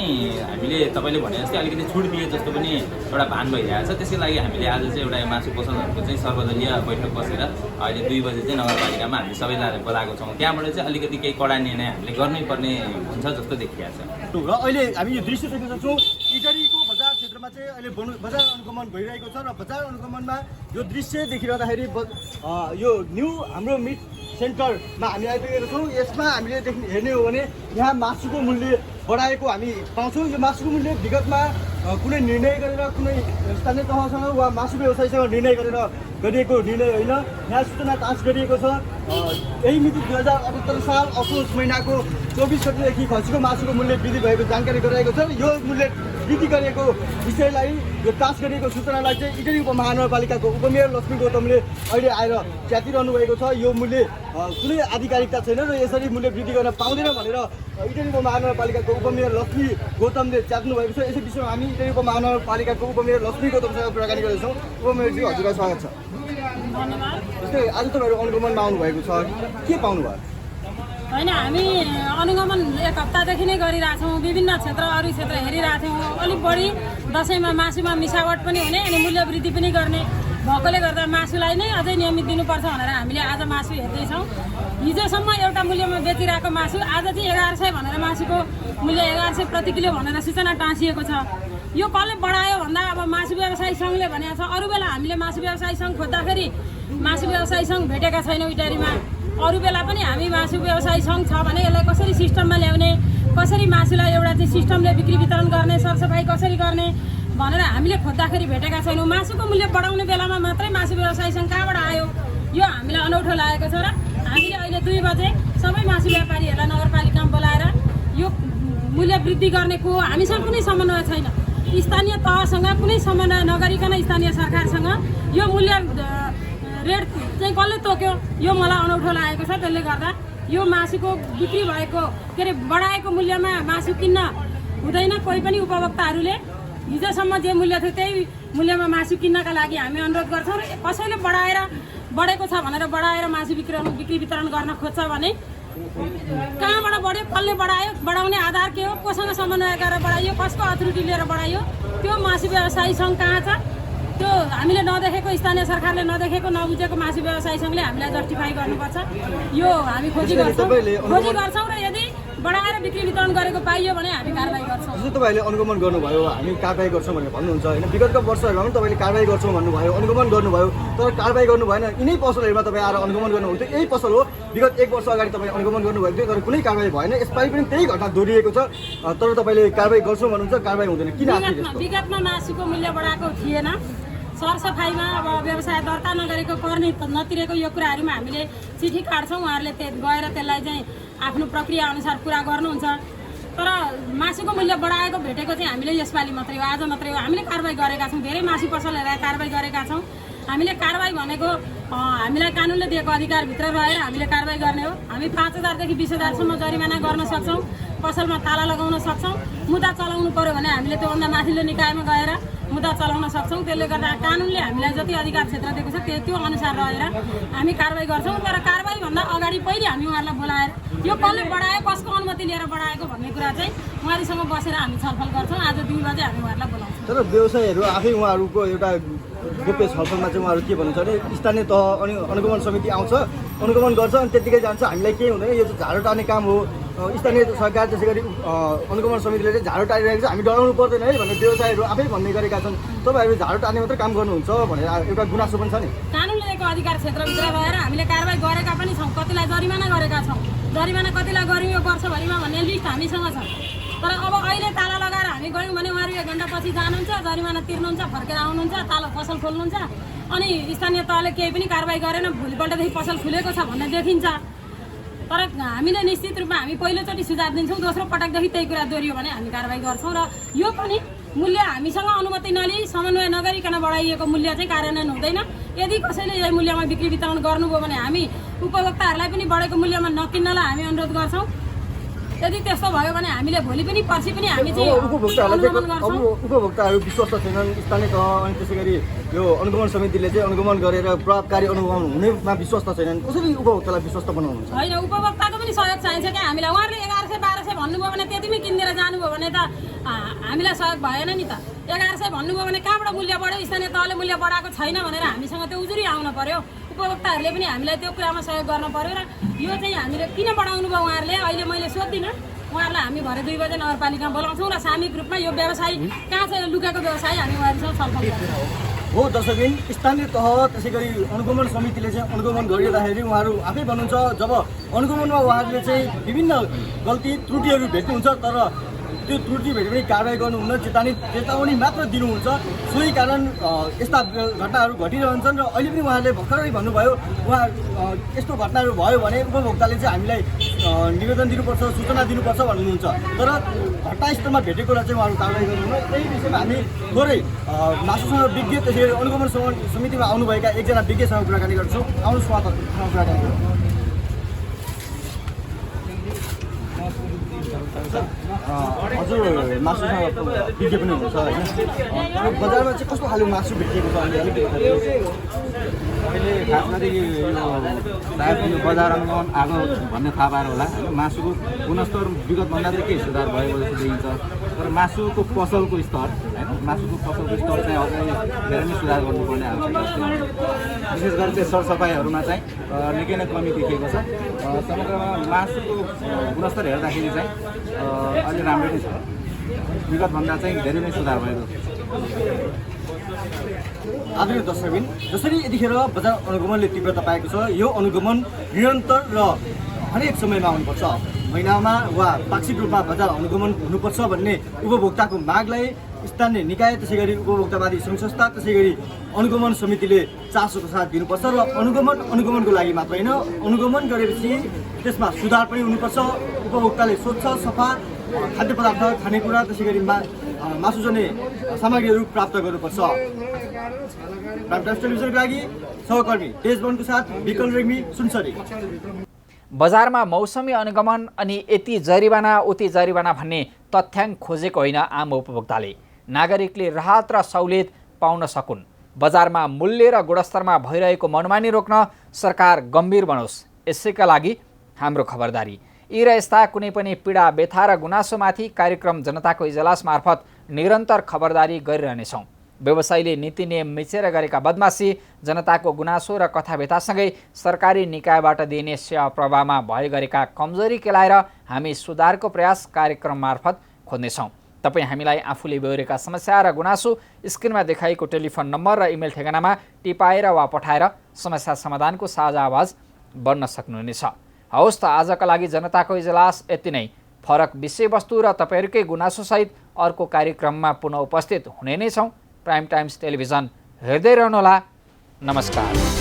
हामीले तपाईँले भने जस्तै अलिकति छुट दिए जस्तो पनि एउटा भान भइरहेछ। त्यसकै लागि हामीले आज चाहिँ एउटा मासु पसलहरूको चाहिँ सर्वदलीय बैठक बसेर अहिले 2 बजे चाहिँ नगरपालिकामा हामीले सबैलाई बोलाएको छौँ। त्यहाँबाट चाहिँ अलिकति केही कडा निर्णय हामीले गर्नै पर्ने हुन्छ जस्तो देखिएको छ। र अहिले हामी यो दृश्य देख्न सक्छौँ, इटरीको बजार क्षेत्रमा चाहिँ अहिले बजार अनुगमन भइरहेको छ र बजार अनुगमनमा यो दृश्य देखिरहँदाखेरि यो न्यू हाम्रो मिट सेन्टरमा हामी आइपुगेका छौँ। यसमा हामीले हेर्ने हो भने यहाँ मासुको मूल्य बढाएको हामी पाउँछौँ। यो मासुको मूल्य विगतमा कुनै निर्णय गरेर कुनै स्थानीय तहसँग वा मासु व्यवसायीसँग निर्णय गरेर गरिएको निर्णय होइन। यहाँ सूचना तास गरिएको छ यही मिति 2078 साल असोज महिनाको 24 गतेदेखि खसीको मासुको मूल्य वृद्धि भएको जानकारी गराएको छ। यो मूल्य वृद्धि गरेको विषयलाई यो टाँस गरिएको सूचनालाई चाहिँ इटरी उपमहानगरपालिकाको उपमेयर लक्ष्मी गौतमले अहिले आएर च्यातिरहनु भएको छ। यो मूल्य कुनै आधिकारिकता छैन र यसरी मूल्य वृद्धि गर्न पाउँदैन भनेर इटरी उपमहानगरपालिकाको उपमेयर लक्ष्मी गौतमले च्यात्नु भएको छ। यसै विषयमा हामी इटरी उपमहानगरपालिकाको उपमेयर लक्ष्मी गौतमसँग कुराकानी गर्दैछौँ। उपमेयरजी हजुरलाई स्वागत छ। जस्तै आज तपाईँहरू अनुगमनमा आउनुभएको छ, के पाउनुभयो? होइन, हामी अनुगमन एक हप्तादेखि नै गरिरहेछौँ। विभिन्न क्षेत्र अरू क्षेत्र हेरिरहेको थियौँ। अलिक बढी दसैँमा मासुमा मिसावट पनि हुने अनि मूल्य वृद्धि पनि गर्ने भएकोले गर्दा मासुलाई नै अझै नियमित दिनुपर्छ भनेर हामीले आज मासु हेर्दैछौँ। हिजोसम्म एउटा मूल्यमा बेचिरहेको मासु आज चाहिँ 1100 भनेर मासुको मूल्य 1100 प्रति किलो भनेर सूचना टाँसिएको छ। यो कसले बढायो भन्दा अब मासु व्यवसायी सङ्घले भनेको छ। अरू बेला हामीले मासु व्यवसायी सङ्घ खोज्दाखेरि मासु व्यवसायी सङ्घ भेटेका छैनौँ इटरीमा। अरू बेला पनि हामी मासु व्यवसायी सङ्घ छ भने यसलाई कसरी सिस्टममा ल्याउने, कसरी मासुलाई एउटा चाहिँ सिस्टमले बिक्री वितरण गर्ने, सरसफाइ कसरी गर्ने भनेर हामीले खोज्दाखेरि भेटेका छैनौँ। मासुको मूल्य बढाउने बेलामा मात्रै मासु व्यवसायी सङ्घ कहाँबाट आयो, यो हामीलाई अनौठो लागेको छ। र हामीले अहिले 2 बजे सबै मासु व्यापारीहरूलाई नगरपालिकामा बोलाएर यो मूल्य वृद्धि गर्नेको हामीसँग कुनै समन्वय छैन। स्थानीय तहसँग कुनै समन्वय नगरिकन स्थानीय सरकारसँग यो मूल्य रेट चाहिँ कसले तोक्यो, यो मलाई अनौठो लागेको छ। त्यसले गर्दा यो मासुको बिक्री भएको के अरे बढाएको मूल्यमा मासु किन्न हुँदैन। कोही पनि उपभोक्ताहरूले हिजोसम्म जे मूल्य थियो त्यही मूल्यमा मासु किन्नका लागि हामी अनुरोध गर्छौँ। र कसैले बढेको छ भनेर बढाएर मासु बिक्री वितरण गर्न खोज्छ भने कहाँबाट बढ्यो, कसले बढायो, बढाउने आधार के हो, कोसँग समन्वय गरेर बढाइयो, कसको अथोरिटी लिएर बढाइयो, त्यो मासु व्यवसायी सङ्घ कहाँ छ? त्यो हामीले नदेखेको, स्थानीय सरकारले नदेखेको नबुझेको मासु व्यवसायी सङ्घले हामीलाई जस्टिफाई गर्नुपर्छ। यो हामी खोजी गर्छौँ र यदि बढाएर बिक्री वितरण गरेको पाइयो भने हामी कारबाही गर्छौँ। जस्तो तपाईँले अनुगमन गर्नुभयो, हामी कारबाही गर्छौँ भनेर भन्नुहुन्छ होइन। विगतका वर्षहरूमा पनि तपाईँले कारबाही गर्छौँ भन्नुभयो, अनुगमन गर्नुभयो, तर कारबाही गर्नु भएन। यिनै पसलहरूमा तपाईँ आएर अनुगमन गर्नुभएको थियो। यही पसल हो, विगत 1 वर्ष अगाडि तपाईँ अनुगमन गर्नुभएको थियो तर कुनै कारबाही भएन। यसपालि पनि त्यही घटना दोहोरिएको छ, तर तपाईँले कारबाही गर्छौँ भन्नुहुन्छ, कारबाही हुँदैन। किन? विगतमा मासुको मूल्य बढाएको थिएन। सरसफाइमा अब व्यवसाय दर्ता नगरेको, कर नतिरेको यो कुराहरूमा हामीले चिठी काट्छौँ। उहाँहरूले गएर त्यसलाई चाहिँ आफ्नो प्रक्रिया अनुसार पुरा गर्नुहुन्छ। तर मासुको मूल्य बढाएको भेटेको चाहिँ हामीले यसपालि मात्रै हो, आज मात्रै हो। हामीले कारबाही गरेका छौँ, धेरै मासु पसलहरूलाई कारबाही गरेका छौँ। हामीले कारबाही भनेको हामीलाई कानुनले दिएको अधिकारभित्र रहेर हामीले कारबाही गर्ने हो। हामी 5000 देखि 20000 जरिमाना गर्न सक्छौँ, पसलमा ताला लगाउन सक्छौँ। मुद्दा चलाउनु पर्यो भने हामीले त्योभन्दा माथिल्लो निकायमा गएर मुद्दा चलाउन सक्छौँ। त्यसले गर्दा कानुनले हामीलाई जति अधिकार क्षेत्र दिएको छ त्यो अनुसार रहेर हामी कारबाही गर्छौँ। तर कारबाही भन्दा अगाडि पहिले हामी उहाँहरूलाई बोलाएर यो कसले बढायो, कसको अनुमति लिएर बढाएको भन्ने कुरा चाहिँ उहाँहरूसँग बसेर हामी छलफल गर्छौँ। आज 2 बजे हामी उहाँहरूलाई बोलाउँछौँ। तर व्यवसायीहरू आफै उहाँहरूको एउटा गोप्य छलफलमा चाहिँ उहाँहरू के भन्नुहुन्छ भने स्थानीय तह अनि अनुगमन समिति आउँछ, अनुगमन गर्छ अनि त्यतिकै जान्छ, हामीलाई केही हुँदैन, यो चाहिँ झाडो टार्ने काम हो। स्थानीय सरकार त्यसै गरी अनुगमन समितिले चाहिँ झाडो टारिरहेको छ, हामी डराउनु पर्दैन है भनेर व्यवसायीहरू आफै भन्ने गरेका छन्। तपाईँहरू झाडो टार्ने मात्रै काम गर्नुहुन्छ भनेर एउटा गुनासो पनि छ नि। कानुनले दिएको अधिकार क्षेत्रभित्र रहेर हामीले कारबाही गरेका पनि छौँ, कतिलाई जरिमाना गरेका छौँ। जरिमाना कतिलाई गर्यौँ यो वर्षभरिमा भन्ने लिस्ट हामीसँग छ। तर अब अहिले ताला लगाएर हामी गयौँ भने उहाँहरू 1 घन्टा पछि जानुहुन्छ, जरिमाना तिर्नुहुन्छ, फर्केर आउनुहुन्छ, ताला पसल खोल्नुहुन्छ, अनि स्थानीय तहले केही पनि कारबाही गरेन, भोलिपल्टदेखि पसल खुलेको छ भन्ने देखिन्छ। तर हामीले निश्चित रूपमा हामी पहिलोचोटि सुझाव दिन्छौँ, दोस्रो पटकदेखि त्यही कुरा दोहोरियो भने हामी कारबाही गर्छौँ। र यो पनि मूल्य हामीसँग अनुमति नलिई समन्वय नगरिकन बढाइएको मूल्य चाहिँ कार्यान्वयन हुँदैन। यदि कसैले यही मूल्यमा बिक्री वितरण गर्नुभयो भने हामी उपभोक्ताहरूलाई पनि बढेको मूल्यमा नकिन्नलाई हामी अनुरोध गर्छौँ। यदि त्यस्तो भयो भने हामीले भोलि पनि पर्सि पनि हामी चाहिँ उपभोक्ताहरू विश्वस्त छैनन् स्थानीय तह अनि त्यसै गरी यो अनुगमन समितिले चाहिँ अनुगमन गरेर प्रभावकारी अनुगमन हुनेमा विश्वस्त छैनन्। कसरी उपभोक्तालाई विश्वस्त बनाउनुहुन्छ? होइन, उपभोक्ताको पनि सहयोग चाहिन्छ क्या हामीलाई। उहाँहरूले 1100-1200 भन्नुभयो भने त्यतिमै किनेर जानुभयो भने त हामीलाई सहयोग भएन नि त। 1100 भन्नुभयो भने कहाँबाट मूल्य बढ्यो? स्थानीय तहले मूल्य बढाएको छैन भनेर हामीसँग त्यो उजुरी आउनु पर्यो। उपभोक्ताहरूले पनि हामीलाई त्यो कुरामा सहयोग गर्नु पर्यो। र यो चाहिँ हामीले किन बढाउनु भयो उहाँहरूले अहिले मैले सोध्दिनँ। उहाँहरूलाई हामी भरे 2 बजे नगरपालिकामा बोलाउँछौँ र सामूहिक रूपमा यो व्यवसायी कहाँ छ, यो लुकेको व्यवसायी हामी उहाँहरूसँग छलफल गर्छौँ। हो दर्शकबिन, स्थानीय तह त्यसै गरी अनुगमन समितिले चाहिँ अनुगमन गरिरहँदाखेरि उहाँहरू आफै भन्नुहुन्छ जब अनुगमनमा उहाँहरूले चाहिँ विभिन्न गल्ती त्रुटिहरू भेट्नुहुन्छ तर त्यो त्रुटि भेटे पनि कारवाही गर्नुहुन्न, चेतावनी मात्र दिनुहुन्छ। सोही कारण यस्ता घटनाहरू घटिरहन्छन् र अहिले पनि उहाँले भर्खरै भन्नुभयो उहाँ यस्तो घटनाहरू भयो भने उपभोक्ताले चाहिँ हामीलाई निवेदन दिनुपर्छ, सूचना दिनुपर्छ भन्नुहुन्छ। तर घटनास्थलमा भेटेकोलाई चाहिँ उहाँहरू कारवाही गर्नुहुन्न। त्यही विषयमा हामी थोरै मासुसँग विज्ञ त्यसै गरी अनुगमन समितिमा आउनुभएका एकजना विज्ञसँग कुराकानी गर्छौँ। आउनुहोस् उहाँसँग कुराकानी गरौँ। हजुर मासुसँग विज्ञ पनि हुन्छ होइन, बजारमा चाहिँ कस्तो खालको मासु भेटिएको छ अहिले अहिले खास गरी यो सायद यो बजार अनुगमन आएको भन्ने थाहा पाएर होला होइन, मासुको गुणस्तर विगतभन्दा चाहिँ केही सुधार भएको जस्तो देखिन्छ। तर मासुको पसलको स्तर होइन, मासुको पसलको स्तर चाहिँ अझै धेरै नै सुधार गर्नुपर्ने आवश्यकता छ। विशेष गरी चाहिँ सरसफाइहरूमा चाहिँ निकै नै कमी देखिएको छ। समग्रमा मासुको गुणस्तर हेर्दाखेरि चाहिँ अलि राम्रो नै छ, विगतभन्दा चाहिँ धेरै नै सुधार भएको छ। आदरणीय दर्शकबिन, जसरी यतिखेर बजार अनुगमनले तीव्रता पाएको छ, यो अनुगमन निरन्तर र हरेक समयमा हुनुपर्छ। महिनामा वा पाक्षिक रूपमा बजार अनुगमन हुनुपर्छ भन्ने उपभोक्ताको मागलाई स्थानीय निकाय, त्यसै गरी उपभोक्तावादी सङ्घ संस्था, त्यसै गरी अनुगमन समितिले चासोको साथ दिनुपर्छ। र अनुगमनको लागि मात्र होइन, अनुगमन गरेपछि त्यसमा सुधार पनि हुनुपर्छ। उपभोक्ताले स्वच्छ सफा खाद्य पदार्थ, खानेकुरा, त्यसै गरी मासुजन्य सामग्रीहरू प्राप्त गर्नुपर्छ। प्राइम टाइम्स टेलिभिजनको लागि सहकर्मी तेजवनको साथ विकल रेग्मी, सुनसरी। बजारमा मौसमी अनुगमन अनि यति जरिवाना उति जरिवाना भन्ने तथ्याङ्क खोजेको होइन आम उपभोक्ताले। नागरिकले राहत र सहुलियत पाउन सकुन्। बजारमा मूल्य र गुणस्तरमा भइरहेको मनमानी रोक्न सरकार गम्भीर बनोस्, यसैका लागि हाम्रो खबरदारी। यी र यस्ता कुनै पनि पीडा, व्यथा र गुनासोमाथि कार्यक्रम जनताको इजलास मार्फत निरन्तर खबरदारी गरिरहनेछौँ। व्यवसायीले नीति नियम मिचेर गरेका बदमासी, जनताको गुनासो र कथा व्यथासँगै सरकारी निकायबाट दिइने सेवा प्रवाहमा भए गरेका कमजोरी केलाएर हामी सुधारको प्रयास कार्यक्रम मार्फत खोज्नेछौँ। तपाईँ हामीलाई आफूले बेहोरेका समस्या र गुनासो स्क्रिनमा देखाइएको टेलिफोन नम्बर र इमेल ठेगानामा टिपाएर वा पठाएर समस्या समाधानको साझा आवाज बन्न सक्नुहुनेछ। हवस् त, आजका लागि जनताको इजलास यति नै। फरक विषयवस्तु र तपाईँहरूकै गुनासोसहित अर्को कार्यक्रममा पुनः उपस्थित हुने नै छौँ। प्राइम टाइम्स टेलिभिजन हेर्दै रहनुहोला। नमस्कार।